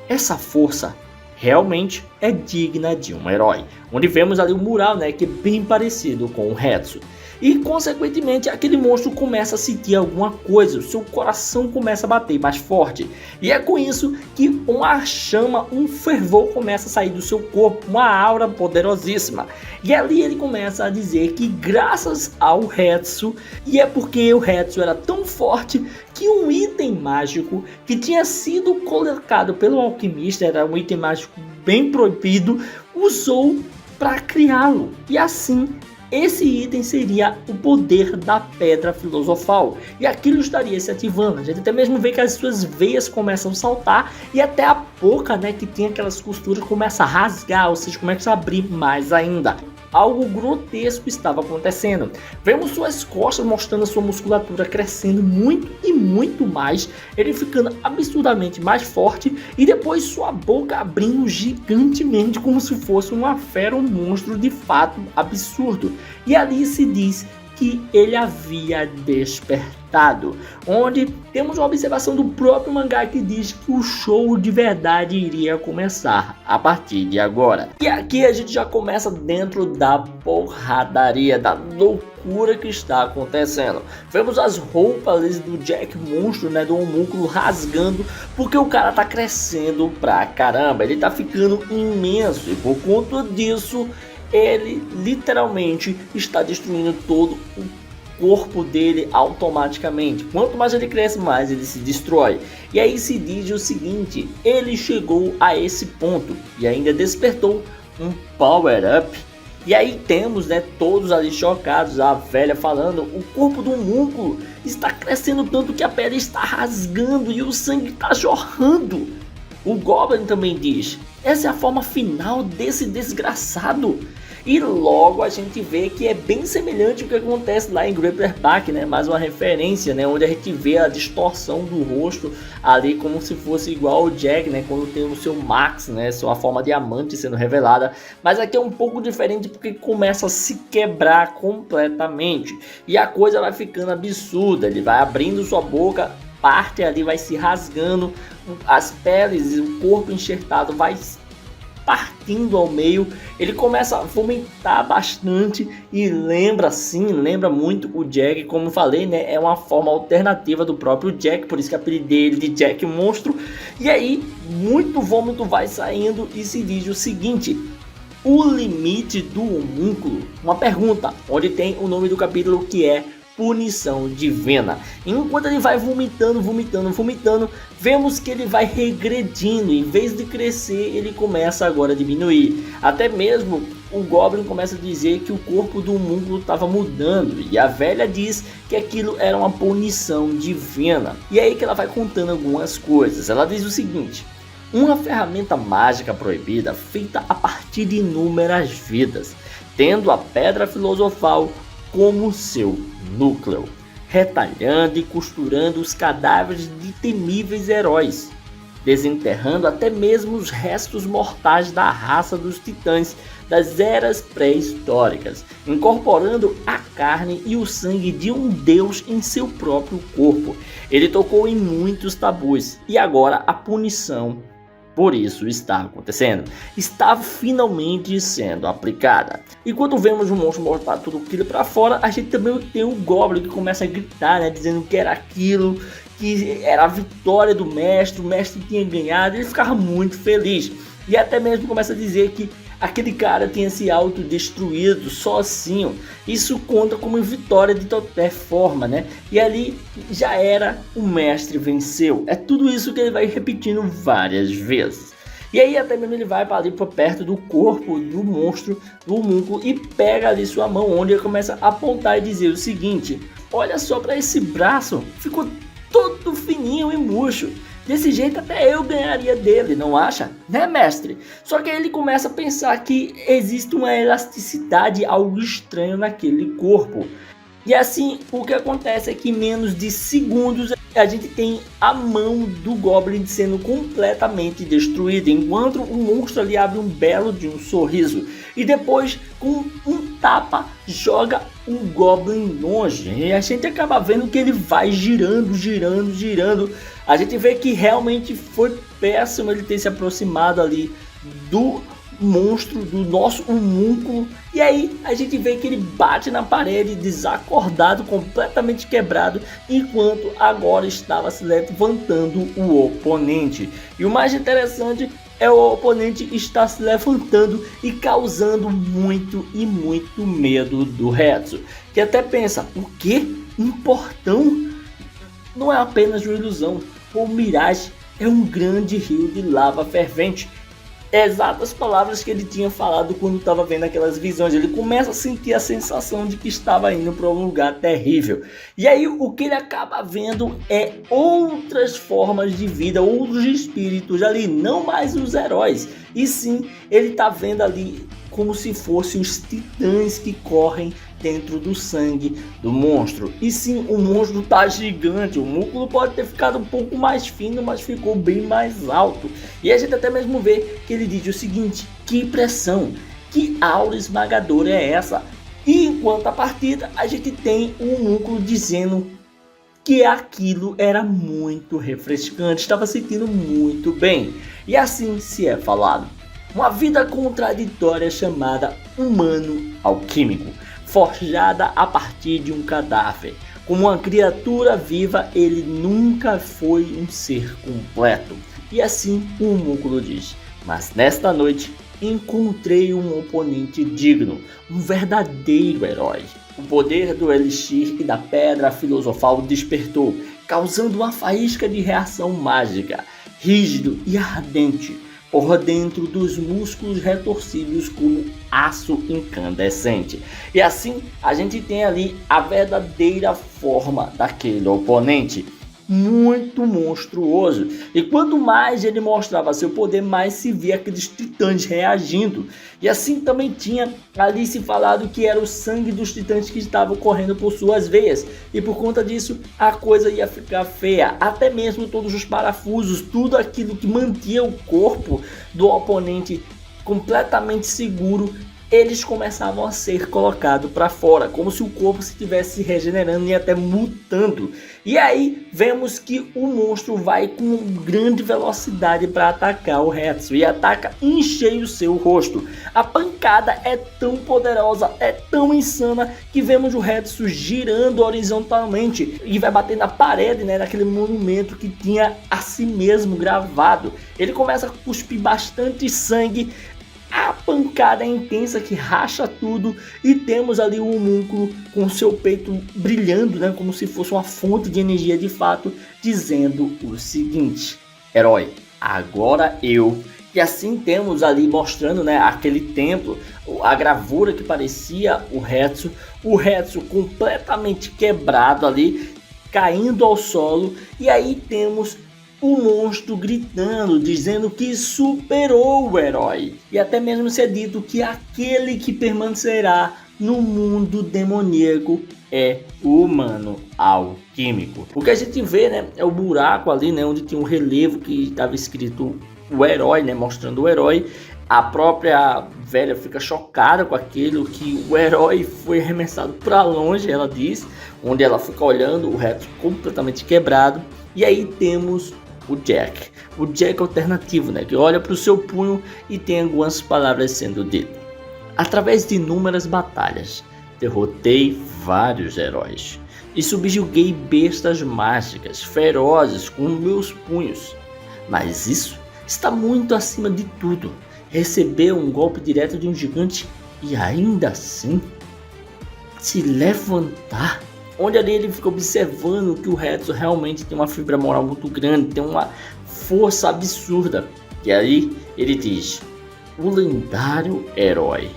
Essa força realmente é digna de um herói. Onde vemos ali o mural, que é bem parecido com o Hetsu. E consequentemente aquele monstro começa a sentir alguma coisa, o seu coração começa a bater mais forte. E é com isso que uma chama, um fervor começa a sair do seu corpo, uma aura poderosíssima. E ali ele começa a dizer que graças ao Hetsu, e é porque o Hetsu era tão forte que um item mágico que tinha sido colocado pelo alquimista, era um item mágico bem proibido, usou para criá-lo. E assim esse item seria o poder da Pedra Filosofal, e aquilo estaria se ativando. A gente até mesmo vê que as suas veias começam a saltar, e até a boca, né, que tem aquelas costuras, começa a rasgar, ou seja, começa a abrir mais ainda. Algo grotesco estava acontecendo. Vemos suas costas mostrando a sua musculatura crescendo muito e muito mais, ele ficando absurdamente mais forte, e depois sua boca abrindo gigantemente como se fosse uma fera, um monstro de fato absurdo. E ali se diz que ele havia despertado, onde temos uma observação do próprio mangá que diz que o show de verdade iria começar a partir de agora. E aqui a gente já começa dentro da porradaria, da loucura que está acontecendo. Vemos as roupas do Jack monstro, né, do homúnculo rasgando, porque o cara tá crescendo pra caramba, ele tá ficando imenso, e por conta disso ele literalmente está destruindo todo o corpo dele automaticamente. Quanto mais ele cresce, mais ele se destrói. E aí se diz o seguinte: ele chegou a esse ponto e ainda despertou um power up. E aí temos, né, todos ali chocados, a velha falando: o corpo do homúnculo está crescendo tanto que a pele está rasgando e o sangue está jorrando. O Goblin também diz: essa é a forma final desse desgraçado. E logo a gente vê que é bem semelhante ao que acontece lá em Grappler Park, né? Mais uma referência, né? Onde a gente vê a distorção do rosto ali como se fosse igual ao Jack, né? Quando tem o seu Max, né? Sua forma diamante sendo revelada. Mas aqui é um pouco diferente porque começa a se quebrar completamente. E a coisa vai ficando absurda. Ele vai abrindo sua boca, parte ali vai se rasgando, as peles e o corpo enxertado vai partindo ao meio, ele começa a vomitar bastante e lembra muito o Jack, como falei, né, é uma forma alternativa do próprio Jack, por isso que apelidei ele de Jack Monstro. E aí muito vômito vai saindo e se diz o seguinte: o limite do homúnculo, uma pergunta, onde tem o nome do capítulo que é Punição Divina. Enquanto ele vai vomitando, vemos que ele vai regredindo. Em vez de crescer, ele começa agora a diminuir. Até mesmo o Goblin começa a dizer que o corpo do homúnculo estava mudando, e a velha diz que aquilo era uma punição divina. E é aí que ela vai contando algumas coisas. Ela diz o seguinte: uma ferramenta mágica proibida feita a partir de inúmeras vidas, tendo a Pedra Filosofal como seu núcleo, retalhando e costurando os cadáveres de temíveis heróis, desenterrando até mesmo os restos mortais da raça dos titãs das eras pré-históricas, incorporando a carne e o sangue de um deus em seu próprio corpo. Ele tocou em muitos tabus, e agora a punição por isso está acontecendo, está finalmente sendo aplicada. E quando vemos o monstro botar tudo aquilo para fora, a gente também tem o Goblin que começa a gritar, né, dizendo que era aquilo, que era a vitória do mestre, o mestre tinha ganhado. Ele ficava muito feliz, e até mesmo começa a dizer que aquele cara tinha se autodestruído sozinho. Isso conta como vitória de qualquer forma, né? E ali já era, o mestre venceu. É tudo isso que ele vai repetindo várias vezes. E aí até mesmo ele vai para ali para perto do corpo do monstro, do homúnculo, e pega ali sua mão, onde ele começa a apontar e dizer o seguinte: olha só para esse braço, ficou todo fininho e murcho. Desse jeito até eu ganharia dele, não acha? Né, mestre? Só que aí ele começa a pensar que existe uma elasticidade, algo estranho naquele corpo. E assim, o que acontece é que em menos de segundos a gente tem a mão do Goblin sendo completamente destruída, enquanto o monstro ali abre um belo de um sorriso. E depois, com um tapa, joga o Goblin longe. E a gente acaba vendo que ele vai girando. A gente vê que realmente foi péssimo ele ter se aproximado ali do monstro, do nosso homúnculo. E aí a gente vê que ele bate na parede desacordado, completamente quebrado, enquanto agora estava se levantando o oponente. E o mais interessante é o oponente estar se levantando e causando muito medo do Retsu, que até pensa: o que? Um portão? Não é apenas uma ilusão, o Mirage é um grande rio de lava fervente. exatas palavras que ele tinha falado quando estava vendo aquelas visões. Ele começa a sentir a sensação de que estava indo para um lugar terrível. E aí o que ele acaba vendo é outras formas de vida, outros espíritos ali, não mais os heróis. E sim, ele está vendo ali como se fossem os titãs que correm dentro do sangue do monstro. E sim, o monstro tá gigante, o músculo pode ter ficado um pouco mais fino, mas ficou bem mais alto. E a gente até mesmo vê que ele diz o seguinte: que pressão, que aura esmagadora é essa? E enquanto a partida, a gente tem o músculo dizendo que aquilo era muito refrescante, estava sentindo muito bem. E assim se é falado. Uma vida contraditória chamada humano alquímico, forjada a partir de um cadáver. Como uma criatura viva, ele nunca foi um ser completo. E assim o homúnculo diz: mas nesta noite encontrei um oponente digno, um verdadeiro herói. O poder do elixir e da pedra filosofal despertou, causando uma faísca de reação mágica, rígido e ardente, por dentro dos músculos retorcidos como aço incandescente. E assim a gente tem ali a verdadeira forma daquele oponente, muito monstruoso. E quanto mais ele mostrava seu poder, mais se via aqueles titãs reagindo. E assim também tinha ali se falado que era o sangue dos titãs que estavam correndo por suas veias. E por conta disso a coisa ia ficar feia. Até mesmo todos os parafusos, tudo aquilo que mantinha o corpo do oponente completamente seguro, eles começavam a ser colocados para fora, como se o corpo se estivesse se regenerando e até mutando. E aí vemos que o monstro vai com grande velocidade para atacar o Hetsu e ataca em cheio o seu rosto. A pancada é tão poderosa, é tão insana, que vemos o Hetsu girando horizontalmente e vai bater na parede, né, naquele monumento que tinha a si mesmo gravado. Ele começa a cuspir bastante sangue. A pancada é intensa que racha tudo e temos ali o homúnculo com seu peito brilhando, né, como se fosse uma fonte de energia de fato, dizendo o seguinte: herói, agora eu. E assim temos ali mostrando, né, aquele templo, a gravura que parecia o Hetsu completamente quebrado ali, caindo ao solo. E aí temos o monstro gritando, dizendo que superou o herói. E até mesmo se é dito que aquele que permanecerá no mundo demoníaco é o humano alquímico. O que a gente vê, né, é o buraco ali, né, onde tinha um relevo que estava escrito o herói, né, mostrando o herói. A própria velha fica chocada com aquilo, que o herói foi arremessado para longe, ela diz, onde ela fica olhando o reto completamente quebrado. E aí temos o Jack alternativo, né, que olha para o seu punho e tem algumas palavras sendo ditas. Através de inúmeras batalhas, derrotei vários heróis e subjuguei bestas mágicas ferozes com meus punhos. Mas isso está muito acima de tudo. Receber um golpe direto de um gigante e ainda assim se levantar. Onde ali ele fica observando que o Hetsu realmente tem uma fibra moral muito grande, tem uma força absurda. E aí ele diz: o lendário herói.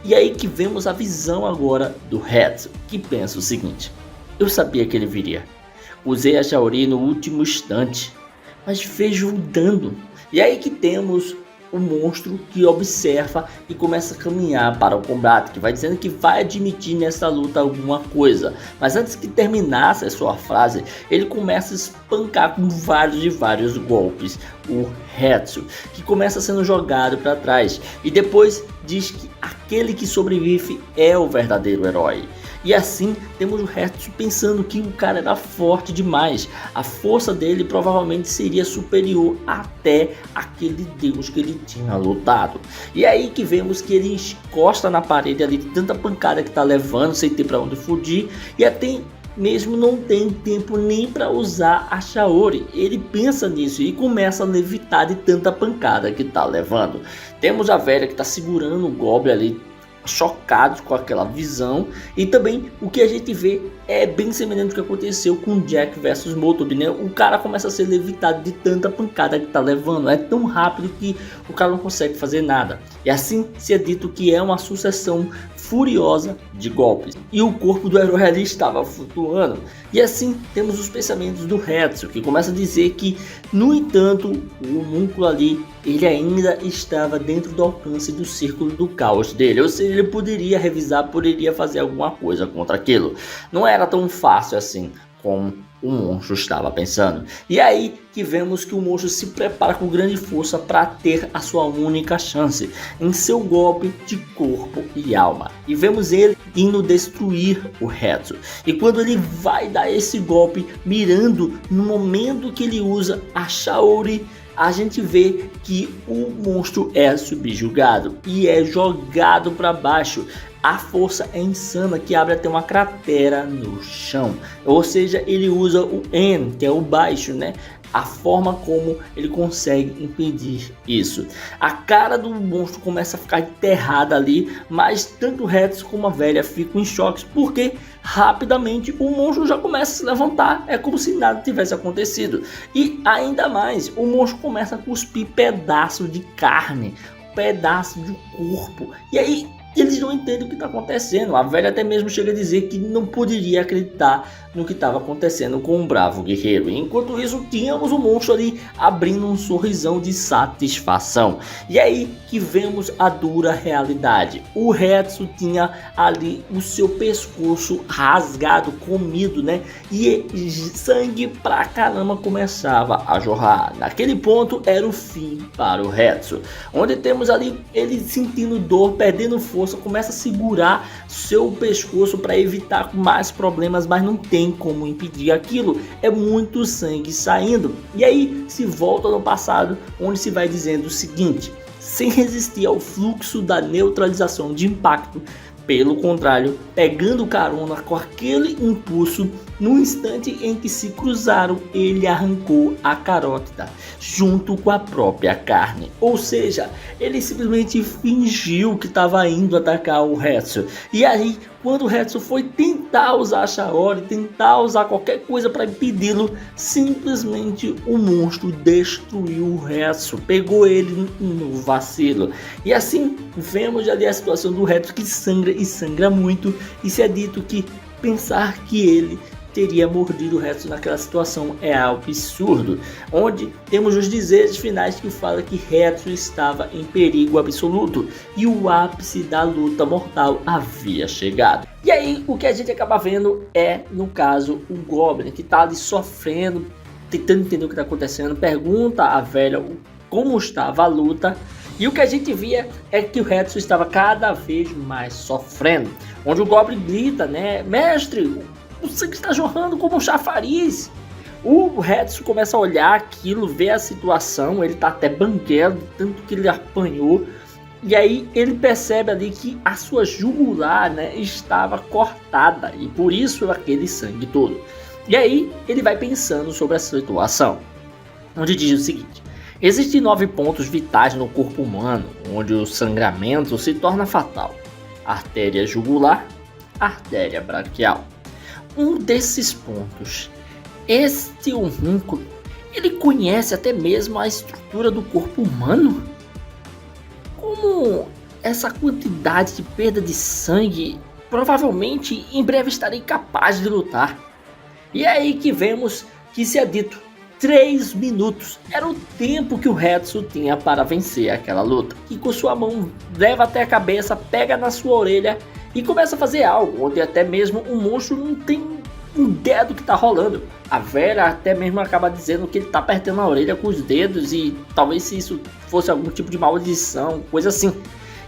E aí que vemos a visão agora do Hetsu, que pensa o seguinte: eu sabia que ele viria. Usei a Shaori no último instante, mas vejo o dano. E aí que temos o monstro que observa e começa a caminhar para o combate, que vai dizendo que vai admitir nessa luta alguma coisa. Mas antes que terminasse a sua frase, ele começa a espancar com vários golpes o Hetsu, que começa sendo jogado para trás. E depois diz que aquele que sobrevive é o verdadeiro herói. E assim temos o Hetsu pensando que o cara era forte demais. A força dele provavelmente seria superior até aquele deus que ele tinha lutado. E aí que vemos que ele encosta na parede ali de tanta pancada que tá levando, sem ter para onde fugir. E até mesmo não tem tempo nem para usar a Shaori. Ele pensa nisso e começa a levitar de tanta pancada que tá levando. Temos a velha que tá segurando o Goblin ali chocados com aquela visão. E também o que a gente vê é bem semelhante ao que aconteceu com Jack versus Motobi, né? O cara começa a ser levitado de tanta pancada que tá levando, é tão rápido que o cara não consegue fazer nada. E assim se é dito que é uma sucessão furiosa de golpes, e o corpo do herói ali estava flutuando. E assim temos os pensamentos do Hetsu, que começa a dizer que, no entanto, o homúnculo ali, ele ainda estava dentro do alcance do círculo do caos dele, ou seja, ele poderia revisar, poderia fazer alguma coisa contra aquilo. Não era tão fácil assim como o monstro estava pensando. E aí que vemos que o monstro se prepara com grande força para ter a sua única chance em seu golpe de corpo e alma. E vemos ele indo destruir o Hetsu. E quando ele vai dar esse golpe, mirando no momento que ele usa a Shaori, a gente vê que o monstro é subjugado e é jogado para baixo. A força é insana, que abre até uma cratera no chão. Ou seja, ele usa o N, que é o baixo, né? A forma como ele consegue impedir isso. A cara do monstro começa a ficar enterrada ali, mas tanto o Hetsu como a velha ficam em choque, porque rapidamente o monstro já começa a se levantar. É como se nada tivesse acontecido. E ainda mais, o monstro começa a cuspir pedaço de carne, pedaço de corpo. E aí eles não entendem o que está acontecendo. A velha até mesmo chega a dizer que não poderia acreditar no que estava acontecendo com o bravo guerreiro. Enquanto isso, tínhamos o monstro ali abrindo um sorrisão de satisfação. E aí que vemos a dura realidade. O Hetsu tinha ali o seu pescoço rasgado, comido, né? E sangue pra caramba começava a jorrar. Naquele ponto era o fim para o Hetsu, onde temos ali ele sentindo dor, perdendo força, começa a segurar seu pescoço para evitar mais problemas, mas não tem como impedir aquilo. É muito sangue saindo. E aí se volta no passado, onde se vai dizendo o seguinte: sem resistir ao fluxo da neutralização de impacto, pelo contrário, pegando carona com aquele impulso, no instante em que se cruzaram, ele arrancou a carótida junto com a própria carne. Ou seja, ele simplesmente fingiu que estava indo atacar o Hetsu. E aí, quando o Hetsu foi tentar usar a Shaori, tentar usar qualquer coisa para impedi-lo, simplesmente o monstro destruiu o Hetsu, pegou ele no vacilo. E assim vemos ali a situação do Hetsu, que sangra e sangra muito, e se é dito que pensar que ele teria mordido o Hetsu naquela situação é algo absurdo, onde temos os dizeres finais que falam que Hetsu estava em perigo absoluto e o ápice da luta mortal havia chegado. E aí o que a gente acaba vendo é, no caso, o Goblin, que está ali sofrendo, tentando entender o que está acontecendo, pergunta à velha como estava a luta. E o que a gente via é que o Hetsu estava cada vez mais sofrendo, onde o Goblin grita, né: mestre, o sangue está jorrando como um chafariz. O Hetsu começa a olhar aquilo, vê a situação, ele está até banguelo, tanto que ele apanhou. E aí ele percebe ali que a sua jugular, né, estava cortada, e por isso aquele sangue todo. E aí ele vai pensando sobre a situação, onde diz o seguinte: existem 9 pontos vitais no corpo humano, onde o sangramento se torna fatal: artéria jugular, artéria braquial. Um desses pontos, este homúnculo, ele conhece até mesmo a estrutura do corpo humano? Como essa quantidade de perda de sangue, provavelmente em breve estarei capaz de lutar. E é aí que vemos que se é dito 3 minutos era o tempo que o Hetsu tinha para vencer aquela luta, que com sua mão leva até a cabeça, pega na sua orelha e começa a fazer algo, onde até mesmo o monstro não tem ideia do que está rolando. A velha até mesmo acaba dizendo que ele está apertando a orelha com os dedos, e talvez se isso fosse algum tipo de maldição, coisa assim.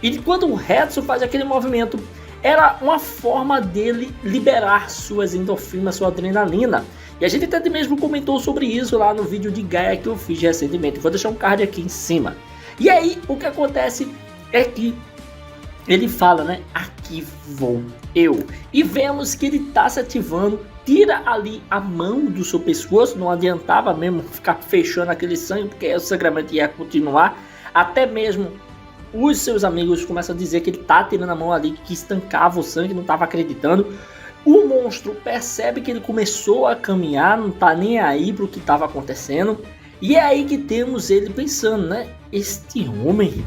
E quando o Hetsu faz aquele movimento, era uma forma dele liberar suas endorfinas, sua adrenalina. E a gente até mesmo comentou sobre isso lá no vídeo de Gaia que eu fiz recentemente. Vou deixar um card aqui em cima. E aí o que acontece é que ele fala, né: aqui vou eu. E vemos que ele está se ativando, tira ali a mão do seu pescoço, não adiantava mesmo ficar fechando aquele sangue, porque o sangramento ia continuar. Até mesmo os seus amigos começam a dizer que ele tá tirando a mão ali, que estancava o sangue, não tava acreditando. O monstro percebe que ele começou a caminhar, não tá nem aí pro que tava acontecendo. E é aí que temos ele pensando, né? Este homem,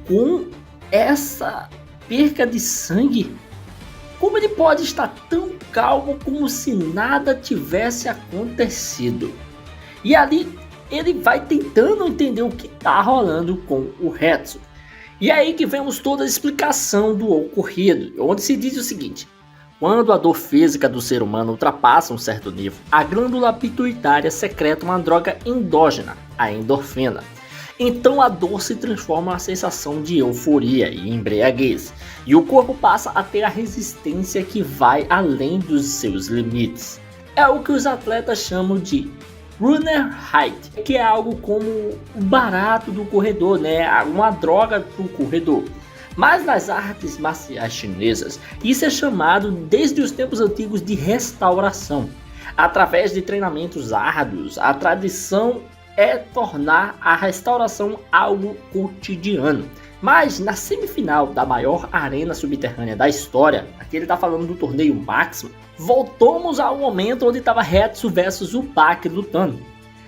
com essa perca de sangue, como ele pode estar tão calmo como se nada tivesse acontecido? E ali ele vai tentando entender o que está rolando com o Hetsu. E é aí que vemos toda a explicação do ocorrido, onde se diz o seguinte: quando a dor física do ser humano ultrapassa um certo nível, a glândula pituitária secreta uma droga endógena, a endorfina. Então a dor se transforma em uma sensação de euforia e embriaguez, e o corpo passa a ter a resistência que vai além dos seus limites. É o que os atletas chamam de runner high, que é algo como o barato do corredor, né? Uma droga para o corredor. Mas nas artes marciais chinesas, isso é chamado desde os tempos antigos de restauração. Através de treinamentos árduos, a tradição é tornar a restauração algo cotidiano. Mas na semifinal da maior arena subterrânea da história, aqui ele está falando do torneio máximo, voltamos ao momento onde estava Hetsu versus o Baki lutando.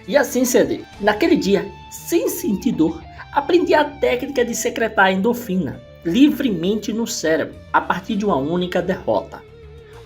E assim CD, naquele dia, sem sentir dor, aprendi a técnica de secretar endorfina livremente no cérebro a partir de uma única derrota.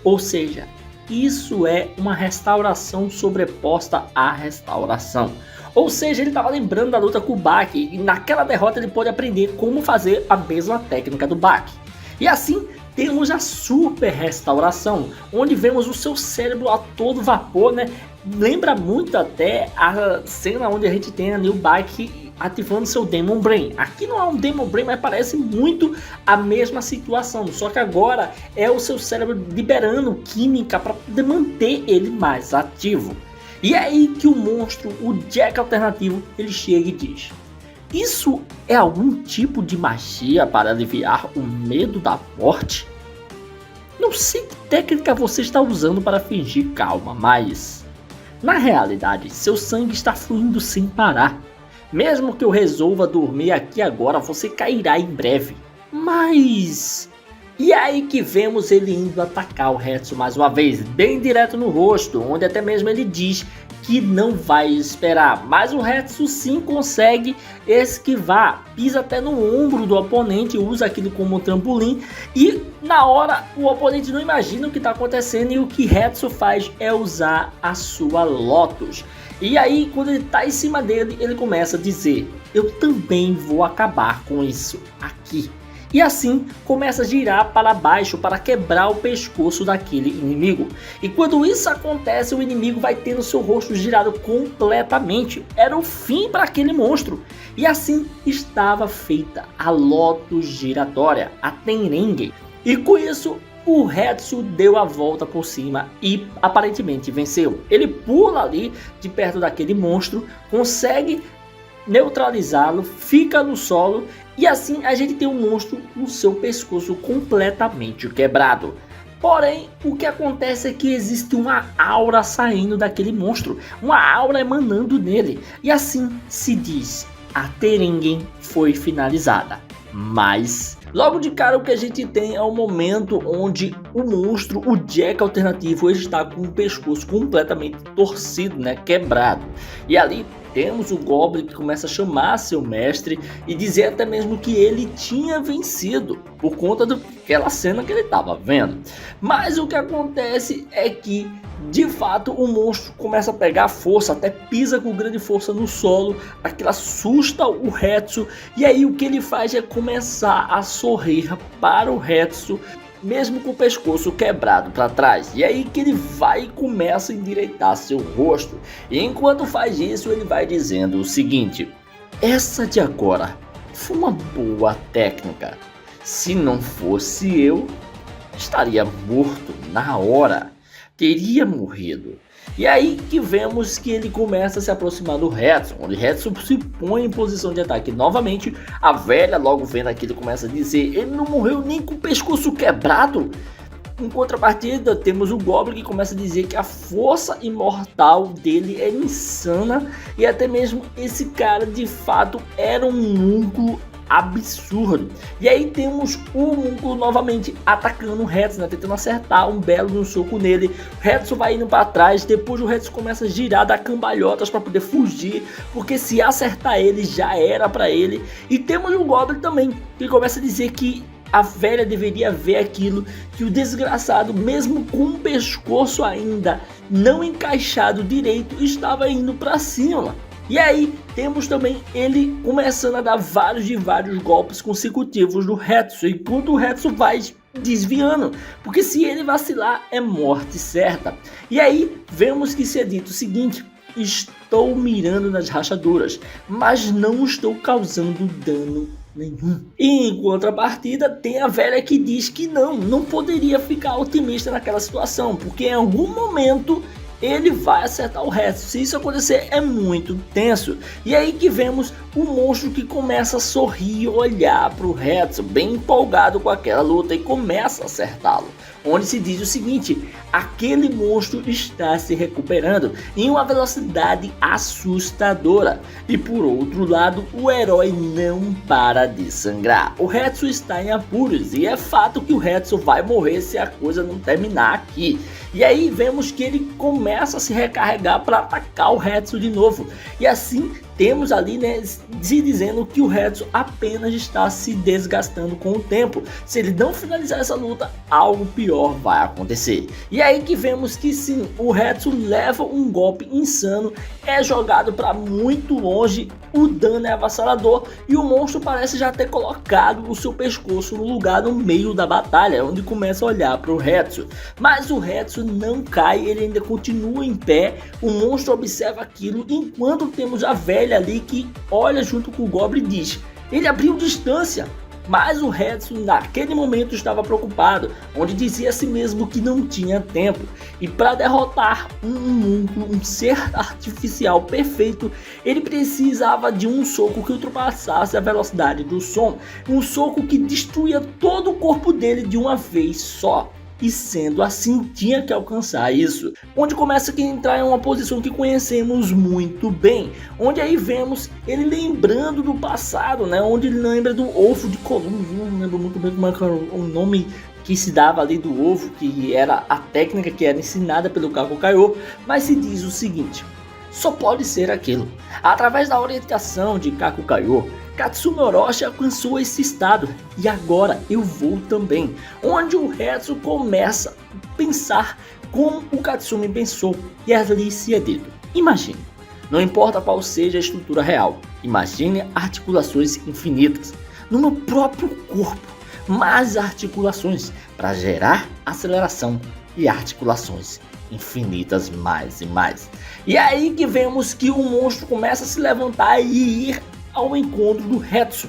Ou seja, isso é uma restauração sobreposta à restauração. Ou seja, ele estava lembrando da luta com o Baki e naquela derrota ele pôde aprender como fazer a mesma técnica do Baki. E assim temos a super restauração, onde vemos o seu cérebro a todo vapor, né? Lembra muito até a cena onde a gente tem ali o Baki ativando seu Demon Brain. Aqui não é um Demon Brain, mas parece muito a mesma situação, só que agora é o seu cérebro liberando química para poder manter ele mais ativo. E é aí que o monstro, o Jack alternativo, ele chega e diz: isso é algum tipo de magia para aliviar o medo da morte? Não sei que técnica você está usando para fingir calma, mas na realidade seu sangue está fluindo sem parar. Mesmo que eu resolva dormir aqui agora, você cairá em breve. Mas... E aí que vemos ele indo atacar o Hetsu mais uma vez, bem direto no rosto, onde até mesmo ele diz que não vai esperar. Mas o Hetsu sim consegue esquivar, pisa até no ombro do oponente, usa aquilo como trampolim. E na hora o oponente não imagina o que está acontecendo e o que Hetsu faz é usar a sua Lotus. E aí quando ele tá em cima dele, ele começa a dizer: eu também vou acabar com isso aqui. E assim começa a girar para baixo para quebrar o pescoço daquele inimigo. E quando isso acontece, o inimigo vai tendo seu rosto girado completamente. Era o fim para aquele monstro. E assim estava feita a Lotus giratória, a Tenrenge. E com isso o Hetsu deu a volta por cima e aparentemente venceu. Ele pula ali de perto daquele monstro, consegue neutralizá-lo, fica no solo e assim a gente tem um monstro com seu pescoço completamente quebrado. Porém, o que acontece é que existe uma aura saindo daquele monstro, uma aura emanando nele, e assim se diz: a Tenrenge foi finalizada. Mas logo de cara o que a gente tem é o momento onde o monstro, o Jack alternativo, ele está com o pescoço completamente torcido, né, quebrado. E ali temos o Goblin que começa a chamar seu mestre e dizer até mesmo que ele tinha vencido por conta daquela cena que ele estava vendo. Mas o que acontece é que de fato o monstro começa a pegar força, até pisa com grande força no solo, aquilo assusta o Hetsu e aí o que ele faz é começar a sorrir para o Hetsu, mesmo com o pescoço quebrado para trás. E aí que ele vai e começa a endireitar seu rosto. E enquanto faz isso, ele vai dizendo o seguinte: essa de agora foi uma boa técnica. Se não fosse eu, estaria morto na hora. Teria morrido. E aí que vemos que ele começa a se aproximar do Hetsu, onde Hetsu se põe em posição de ataque novamente. A velha, logo vendo aquilo, começa a dizer: ele não morreu nem com o pescoço quebrado. Em contrapartida, temos o Goblin que começa a dizer que a força imortal dele é insana e até mesmo esse cara de fato era um núcleo absurdo. E aí temos o Homúnculo novamente atacando o Retsu, né, tentando acertar um belo no soco nele. O Retsu vai indo para trás, depois o Retsu começa a girar, dar cambalhotas para poder fugir, porque se acertar ele já era para ele. E temos o Goblin também, que começa a dizer que a velha deveria ver aquilo, que o desgraçado, mesmo com o pescoço ainda não encaixado direito, estava indo para cima. E aí temos também ele começando a dar vários golpes consecutivos do Retsu, enquanto o Retsu vai desviando, porque se ele vacilar é morte certa. E aí vemos que se é dito o seguinte: estou mirando nas rachaduras, mas não estou causando dano nenhum. E em contrapartida tem a velha que diz que não poderia ficar otimista naquela situação, porque em algum momento ele vai acertar o Retsu. Se isso acontecer é muito tenso. E aí que vemos o monstro que começa a sorrir e olhar para o Retsu, bem empolgado com aquela luta, e começa a acertá-lo, onde se diz o seguinte: aquele monstro está se recuperando em uma velocidade assustadora. E por outro lado, o herói não para de sangrar. O Retsu está em apuros e é fato que o Retsu vai morrer se a coisa não terminar aqui. E aí vemos que ele começa a se recarregar para atacar o Retsu de novo. E assim temos ali, né, se dizendo que o Retsu apenas está se desgastando com o tempo. Se ele não finalizar essa luta, algo pior vai acontecer. E aí que vemos que sim, o Retsu leva um golpe insano, é jogado para muito longe, o dano é avassalador e o monstro parece já ter colocado o seu pescoço no lugar no meio da batalha, onde começa a olhar para o Retsu. Mas o Retsu não cai, ele ainda continua em pé. O monstro observa aquilo, enquanto temos a velha ali que olha junto com o Goblin e diz: ele abriu distância. Mas o Retsu naquele momento estava preocupado, onde dizia a si mesmo que não tinha tempo. E para derrotar um homúnculo, um ser artificial perfeito, ele precisava de um soco que ultrapassasse a velocidade do som. Um soco que destruía todo o corpo dele de uma vez só. E sendo assim, tinha que alcançar isso, onde começa a entrar em uma posição que conhecemos muito bem, onde aí vemos ele lembrando do passado, né, onde ele lembra do ovo de Columbus. Não lembro muito bem como é o nome que se dava ali do ovo, que era a técnica que era ensinada pelo Kaku Kaiô, mas se diz o seguinte: só pode ser aquilo. Através da orientação de Kaku Kaiô, Katsumi Orochi alcançou esse estado, e agora eu vou também, onde o Retsu começa a pensar como o Katsumi pensou, e ali se é dito: imagine, não importa qual seja a estrutura real, imagine articulações infinitas no meu próprio corpo, mais articulações para gerar aceleração e articulações infinitas mais e mais. E é aí que vemos que o monstro começa a se levantar e ir ao encontro do Retsu.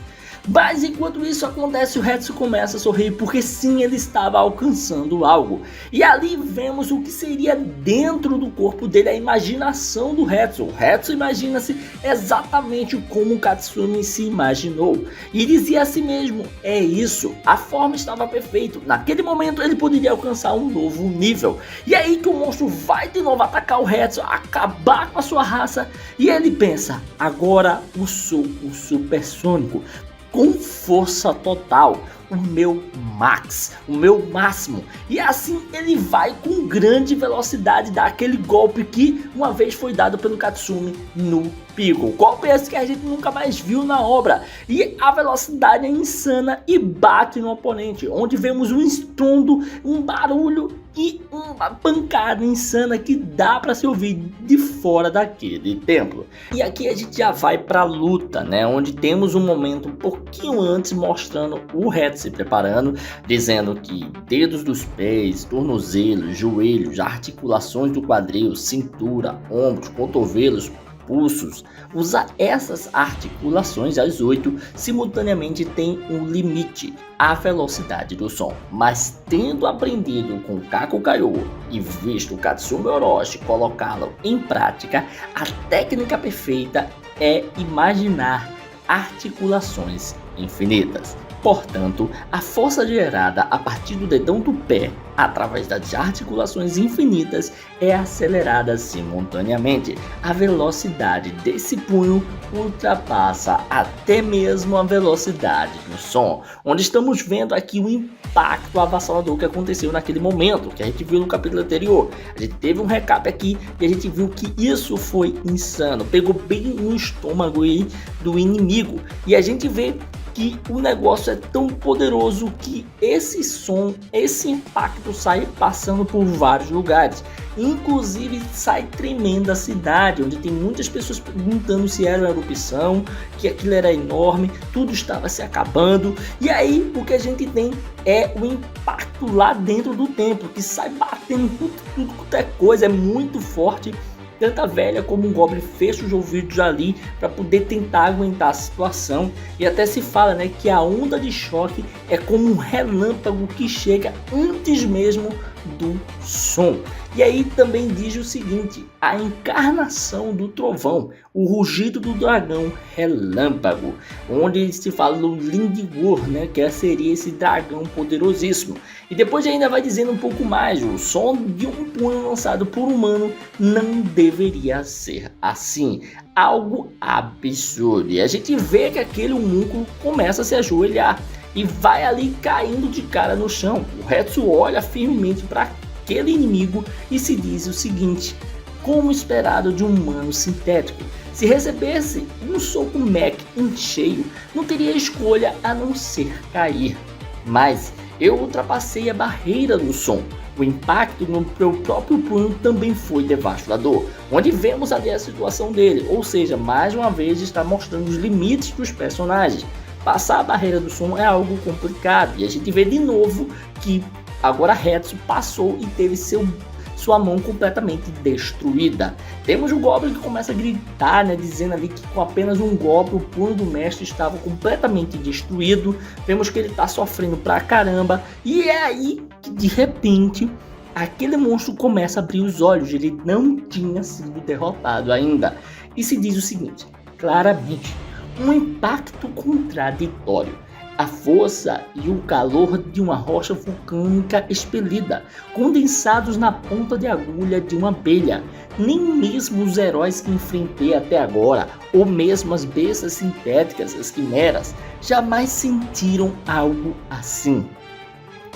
Mas enquanto isso acontece, o Retsu começa a sorrir, porque sim, ele estava alcançando algo. E ali vemos o que seria dentro do corpo dele, a imaginação do Retsu. O Retsu imagina-se exatamente como o Katsumi se imaginou. E dizia a si mesmo: é isso, a forma estava perfeita. Naquele momento ele poderia alcançar um novo nível. E aí que o monstro vai de novo atacar o Retsu, acabar com a sua raça. E ele pensa: agora o soco supersônico, com força total, o meu max, o meu máximo. E assim ele vai com grande velocidade dar aquele golpe que uma vez foi dado pelo Katsumi no Piccolo. Golpe esse que a gente nunca mais viu na obra. E a velocidade é insana e bate no oponente, onde vemos um estrondo, um barulho e uma pancada insana que dá para se ouvir de fora daquele templo. E aqui a gente já vai para a luta, né, onde temos um momento um pouquinho antes mostrando o Retsu se preparando, dizendo que dedos dos pés, tornozelos, joelhos, articulações do quadril, cintura, ombros, cotovelos, pulsos, usa essas articulações, as 8, simultaneamente tem um limite, a velocidade do som. Mas tendo aprendido com Kaku Kaiô e visto Katsumi Orochi colocá-lo em prática, a técnica perfeita é imaginar articulações infinitas. Portanto, a força gerada a partir do dedão do pé, através das articulações infinitas, é acelerada simultaneamente. A velocidade desse punho ultrapassa até mesmo a velocidade do som, onde estamos vendo aqui o impacto avassalador que aconteceu naquele momento, que a gente viu no capítulo anterior. A gente teve um recap aqui e a gente viu que isso foi insano, pegou bem no estômago aí do inimigo, e a gente vê que o negócio é tão poderoso que esse som, esse impacto sai passando por vários lugares. Inclusive sai tremendo a cidade, onde tem muitas pessoas perguntando se era uma erupção, que aquilo era enorme, tudo estava se acabando. E aí o que a gente tem é o impacto lá dentro do templo, que sai batendo tudo quanto é coisa, é muito forte. Tanto a velha como o Goblin fecham os ouvidos ali para poder tentar aguentar a situação. E até se fala, né, que a onda de choque é como um relâmpago que chega antes mesmo do som. E aí também diz o seguinte: a encarnação do trovão, o rugido do dragão relâmpago, onde se fala do Lindgor, né, que seria esse dragão poderosíssimo. E depois ainda vai dizendo um pouco mais: o som de um punho lançado por um humano não deveria ser assim. Algo absurdo. E a gente vê que aquele homúnculo começa a se ajoelhar e vai ali caindo de cara no chão. O Hetsu olha firmemente para aquele inimigo e se diz o seguinte: como esperado de um humano sintético, se recebesse um soco mech em cheio, não teria escolha a não ser cair. Mas eu ultrapassei a barreira do som. O impacto no meu próprio punho também foi devastador, onde vemos ali a situação dele, ou seja, mais uma vez está mostrando os limites dos personagens. Passar a barreira do som é algo complicado, e a gente vê de novo que agora Hetsu passou e teve sua mão completamente destruída. Temos o Goblin que começa a gritar, né, dizendo ali que com apenas um golpe o punho do mestre estava completamente destruído. Vemos que ele está sofrendo pra caramba, e é aí que de repente aquele monstro começa a abrir os olhos. Ele não tinha sido derrotado ainda, e se diz o seguinte, claramente: um impacto contraditório. A força e o calor de uma rocha vulcânica expelida, condensados na ponta de agulha de uma abelha. Nem mesmo os heróis que enfrentei até agora, ou mesmo as bestas sintéticas, as quimeras, jamais sentiram algo assim.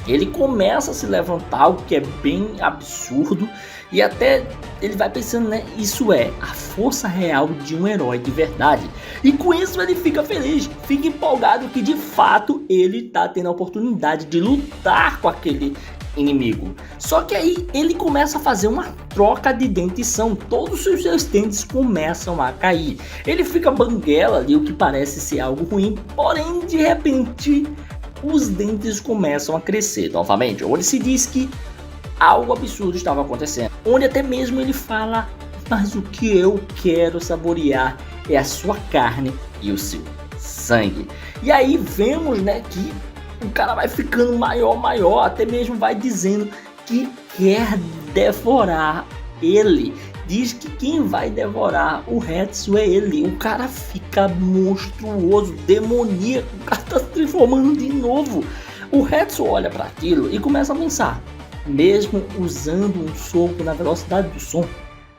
Ele começa a se levantar, o que é bem absurdo, e até ele vai pensando, né, isso é a força real de um herói de verdade. E com isso ele fica feliz, fica empolgado que de fato ele tá tendo a oportunidade de lutar com aquele inimigo. Só que aí ele começa a fazer uma troca de dentição, todos os seus dentes começam a cair. Ele fica banguela ali, o que parece ser algo ruim, porém de repente os dentes começam a crescer novamente, onde se diz que algo absurdo estava acontecendo, onde até mesmo ele fala: mas o que eu quero saborear é a sua carne e o seu sangue. E aí vemos, né, que o cara vai ficando maior, até mesmo vai dizendo que quer devorar ele. Diz que quem vai devorar o Hetsu é ele. O cara fica monstruoso, demoníaco, o cara tá se transformando de novo. O Hetsu olha para aquilo e começa a pensar: mesmo usando um soco na velocidade do som,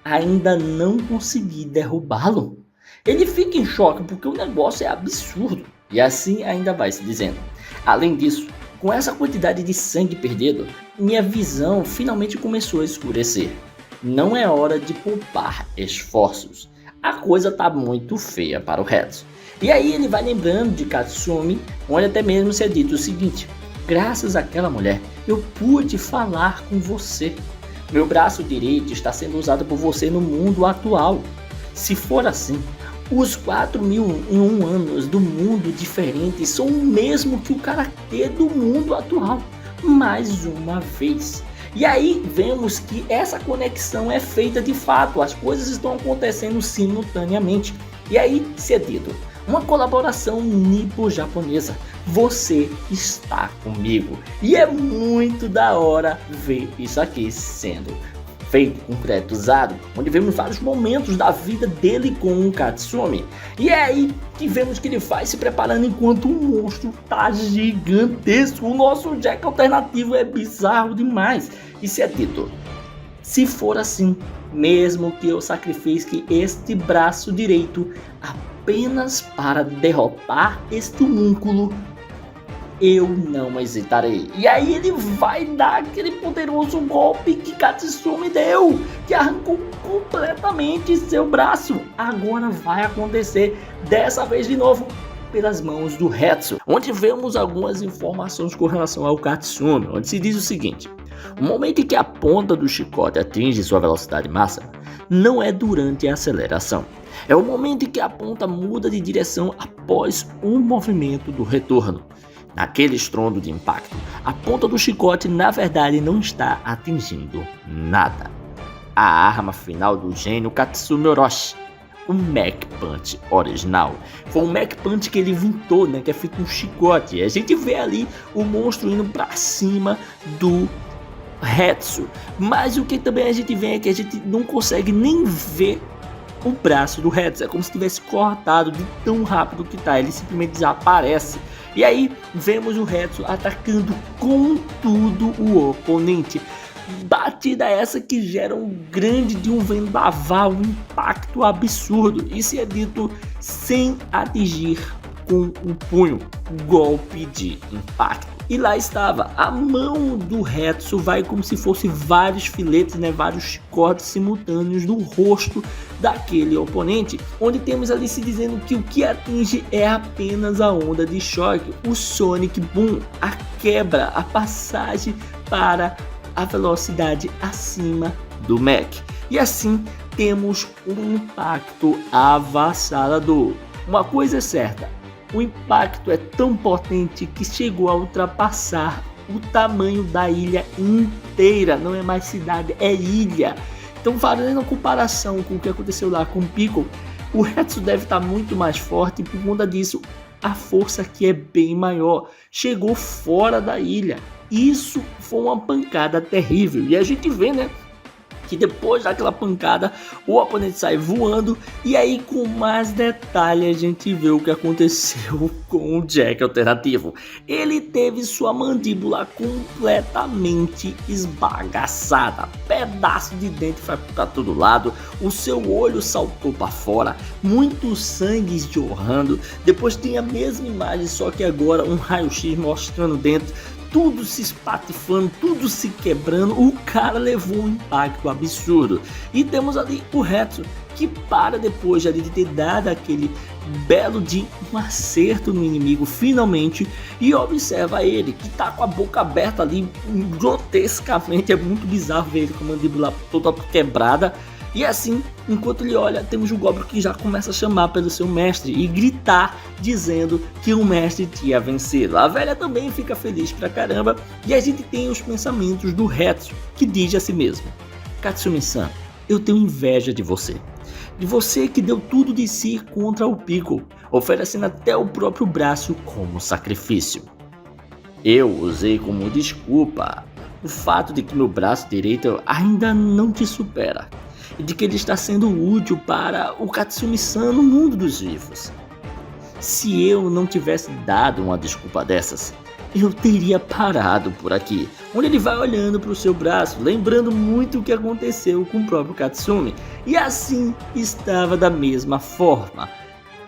ainda não consegui derrubá-lo? Ele fica em choque porque o negócio é absurdo. E assim ainda vai se dizendo: além disso, com essa quantidade de sangue perdido, minha visão finalmente começou a escurecer. Não é hora de poupar esforços. A coisa tá muito feia para o Hetsu. E aí ele vai lembrando de Katsumi, onde até mesmo se é dito o seguinte: graças àquela mulher, eu pude falar com você. Meu braço direito está sendo usado por você no mundo atual. Se for assim, os 4001 anos do mundo diferente são o mesmo que o karatê do mundo atual. Mais uma vez. E aí vemos que essa conexão é feita de fato, as coisas estão acontecendo simultaneamente. E aí se é dito: uma colaboração nipo-japonesa, você está comigo. E é muito da hora ver isso aqui sendo feito com crédito usado, onde vemos vários momentos da vida dele com o Katsumi. E é aí que vemos que ele vai se preparando enquanto o monstro tá gigantesco. O nosso Jack alternativo é bizarro demais. E se é dito, se for assim, mesmo que eu sacrifique este braço direito apenas para derrotar este homúnculo, eu não hesitarei. E aí ele vai dar aquele poderoso golpe que Katsumi deu, que arrancou completamente seu braço. Agora vai acontecer, dessa vez de novo, pelas mãos do Hetsu, onde vemos algumas informações com relação ao Katsumi, onde se diz o seguinte: o momento em que a ponta do chicote atinge sua velocidade máxima não é durante a aceleração, é o momento em que a ponta muda de direção após um movimento do retorno. Naquele estrondo de impacto, a ponta do chicote na verdade não está atingindo nada. A arma final do gênio Katsumi Orochi, o Mach Punch original, foi um Mach Punch que ele inventou, que é feito um chicote. E a gente vê ali o monstro indo para cima do Hetsu, mas o que também a gente vê é que a gente não consegue nem ver o braço do Hetsu, é como se tivesse cortado de tão rápido que tá, ele simplesmente desaparece. E aí vemos o Hetsu atacando com tudo o oponente. Batida essa que gera um grande de um vendaval, um impacto absurdo. E se é dito sem atingir com o punho, golpe de impacto. E lá estava, a mão do Hetsu vai como se fosse vários filetes, vários chicotes simultâneos no rosto daquele oponente, onde temos ali se dizendo que o que atinge é apenas a onda de choque, o Sonic Boom, a quebra, a passagem para a velocidade acima do Mach. E assim temos um impacto avassalador. Uma coisa é certa, o impacto é tão potente que chegou a ultrapassar o tamanho da ilha inteira. Não é mais cidade, é ilha. Então, fazendo a comparação com o que aconteceu lá com o Piccolo, o Hetsu deve estar muito mais forte e por conta disso a força aqui é bem maior. Chegou fora da ilha. Isso foi uma pancada terrível. E a gente vê, que depois daquela pancada o oponente sai voando. E aí, com mais detalhes, a gente vê o que aconteceu com o Jack alternativo. Ele teve sua mandíbula completamente esbagaçada, pedaço de dente foi para todo lado, o seu olho saltou para fora, muito sangue jorrando. Depois tem a mesma imagem, só que agora um raio-x mostrando dentro, tudo se espatifando, tudo se quebrando. O cara levou um impacto absurdo. E temos ali o Hetsu, que para depois ali de ter dado aquele belo de um acerto no inimigo finalmente, e observa ele que tá com a boca aberta ali grotescamente. É muito bizarro ver ele com a mandíbula toda quebrada. E assim, enquanto ele olha, temos o Goblin que já começa a chamar pelo seu mestre e gritar, dizendo que o mestre tinha vencido. A velha também fica feliz pra caramba, e a gente tem os pensamentos do Hetsu, que diz a si mesmo: Katsumi-san, eu tenho inveja de você que deu tudo de si contra o Piccolo, oferecendo até o próprio braço como sacrifício. Eu usei como desculpa o fato de que meu braço direito ainda não te supera, e de que ele está sendo útil para o Katsumi-san no mundo dos vivos. Se eu não tivesse dado uma desculpa dessas, eu teria parado por aqui. Onde ele vai olhando para o seu braço, lembrando muito o que aconteceu com o próprio Katsumi. E assim estava da mesma forma.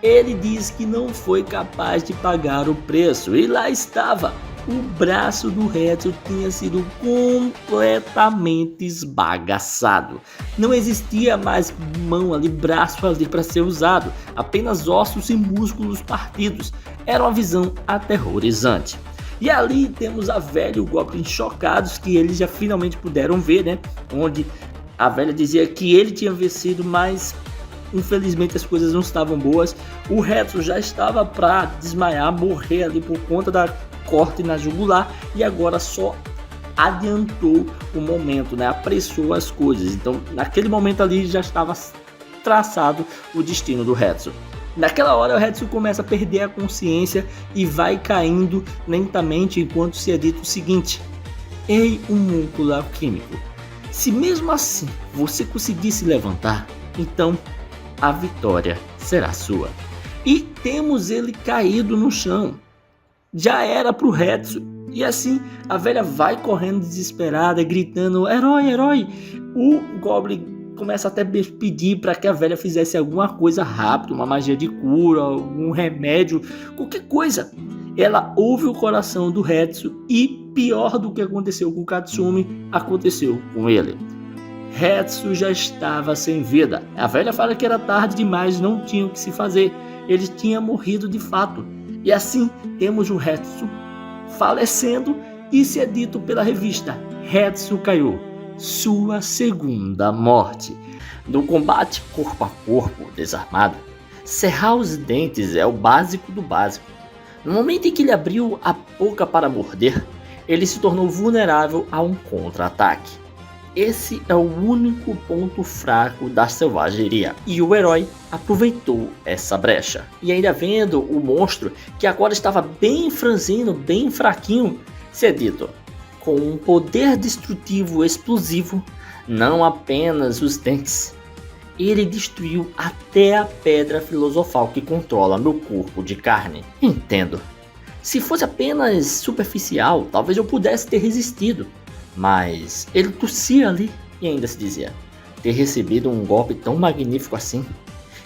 Ele diz que não foi capaz de pagar o preço, e lá estava. O braço do Hetsu tinha sido completamente esbagaçado. Não existia mais mão ali, braço ali para ser usado. Apenas ossos e músculos partidos. Era uma visão aterrorizante. E ali temos a velha e o Goblin chocados, que eles já finalmente puderam ver, onde a velha dizia que ele tinha vencido, mas infelizmente as coisas não estavam boas. O Hetsu já estava para desmaiar, morrer ali por conta da corte na jugular, e agora só adiantou o momento, apressou as coisas. Então naquele momento ali já estava traçado o destino do Hetsu. Naquela hora o Hetsu começa a perder a consciência e vai caindo lentamente, enquanto se é dito o seguinte: ei, homúnculo alquímico, Se mesmo assim você conseguir se levantar, então a vitória será sua. E temos ele caído no chão. Já era pro Hetsu. E assim a velha vai correndo desesperada, gritando: herói, herói! O Goblin começa até a pedir para que a velha fizesse alguma coisa rápido, uma magia de cura, algum remédio, qualquer coisa. Ela ouve o coração do Hetsu e pior do que aconteceu com o Katsumi, aconteceu com ele. Hetsu já estava sem vida. A velha fala que era tarde demais, não tinha o que se fazer. Ele tinha morrido de fato. E assim temos o Hetsu falecendo e se é dito pela revista Hetsu caiu, sua segunda morte. No combate corpo a corpo, desarmado, cerrar os dentes é o básico do básico. No momento em que ele abriu a boca para morder, ele se tornou vulnerável a um contra-ataque. Esse é o único ponto fraco da selvageria, e o herói aproveitou essa brecha. E ainda vendo o monstro, que agora estava bem franzino, bem fraquinho, se é dito, com um poder destrutivo explosivo, não apenas os dentes, ele destruiu até a pedra filosofal que controla meu corpo de carne. Entendo. Se fosse apenas superficial, talvez eu pudesse ter resistido. Mas ele tossia ali e ainda se dizia: ter recebido um golpe tão magnífico assim,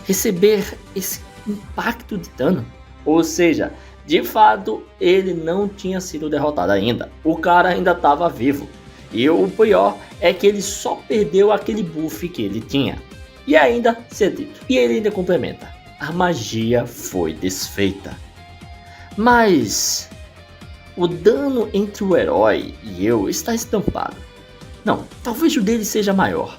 receber esse impacto de dano. Ou seja, de fato ele não tinha sido derrotado ainda. O cara ainda estava vivo. E o pior é que ele só perdeu aquele buff que ele tinha. E ainda se é dito. E ele ainda complementa: a magia foi desfeita. Mas o dano entre o herói e eu está estampado. Não, talvez o dele seja maior.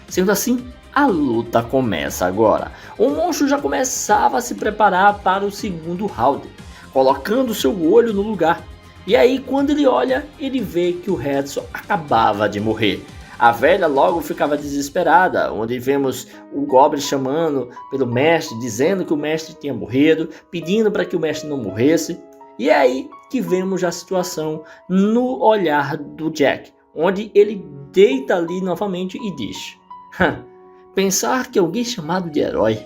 Sendo assim, a luta começa agora. O monstro já começava a se preparar para o segundo round, colocando seu olho no lugar. E aí, quando ele olha, ele vê que o Hetsu acabava de morrer. A velha logo ficava desesperada, onde vemos o Goblin chamando pelo mestre, dizendo que o mestre tinha morrido, pedindo para que o mestre não morresse. E é aí que vemos a situação no olhar do Jack, onde ele deita ali novamente e diz: pensar que alguém chamado de herói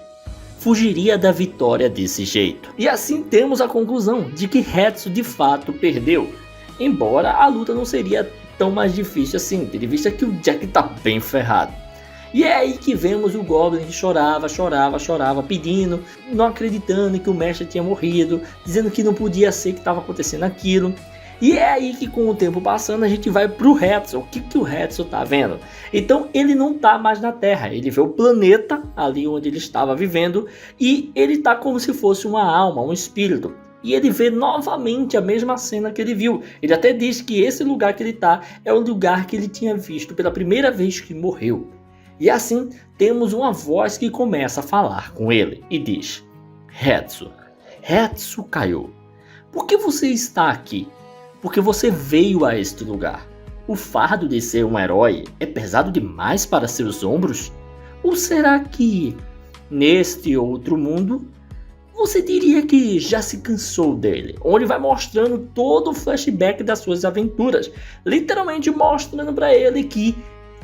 fugiria da vitória desse jeito. E assim temos a conclusão de que Hetsu de fato perdeu, embora a luta não seria tão mais difícil assim, tendo em vista que o Jack tá bem ferrado. E é aí que vemos o Goblin que chorava, pedindo, não acreditando que o mestre tinha morrido, dizendo que não podia ser que estava acontecendo aquilo. E é aí que, com o tempo passando, a gente vai pro Hetsu. O que o Hetsu tá vendo? Então ele não tá mais na Terra, ele vê o planeta ali onde ele estava vivendo e ele tá como se fosse uma alma, um espírito. E ele vê novamente a mesma cena que ele viu. Ele até diz que esse lugar que ele tá é o lugar que ele tinha visto pela primeira vez que morreu. E assim temos uma voz que começa a falar com ele e diz: Hetsu caiu. Por que você está aqui? Porque você veio a este lugar. O fardo de ser um herói é pesado demais para seus ombros? Ou será que, neste outro mundo, você diria que já se cansou dele? Onde vai mostrando todo o flashback das suas aventuras, literalmente mostrando para ele que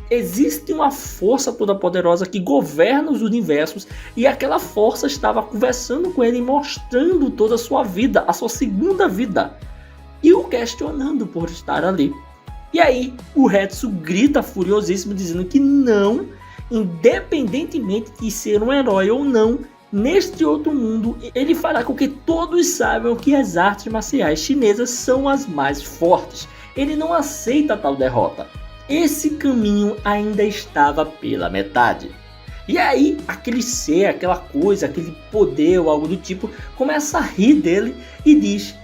existe uma força toda poderosa que governa os universos e aquela força estava conversando com ele e mostrando toda a sua vida, a sua segunda vida, e o questionando por estar ali. E aí o Hetsu grita furiosíssimo dizendo que não, independentemente de ser um herói ou não, neste outro mundo ele fará com que todos saibam que as artes marciais chinesas são as mais fortes. Ele não aceita tal derrota. Esse caminho ainda estava pela metade. E aí aquele ser, aquela coisa, aquele poder ou algo do tipo começa a rir dele e diz: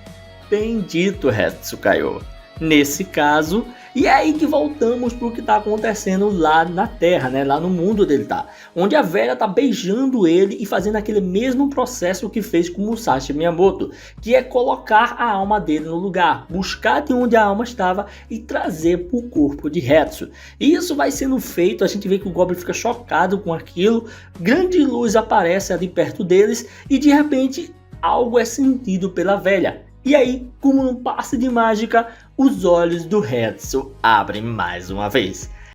bendito Hetsu caiu. Nesse caso, e é aí que voltamos para o que está acontecendo lá na Terra, né? Lá no mundo dele tá, onde a velha tá beijando ele e fazendo aquele mesmo processo que fez com Musashi Miyamoto, que é colocar a alma dele no lugar, buscar de onde a alma estava e trazer para o corpo de Hetsu. E isso vai sendo feito, a gente vê que o Goblin fica chocado com aquilo, grande luz aparece ali perto deles e de repente algo é sentido pela velha. E aí, como um passe de mágica, os olhos do Hetsu abrem mais uma vez.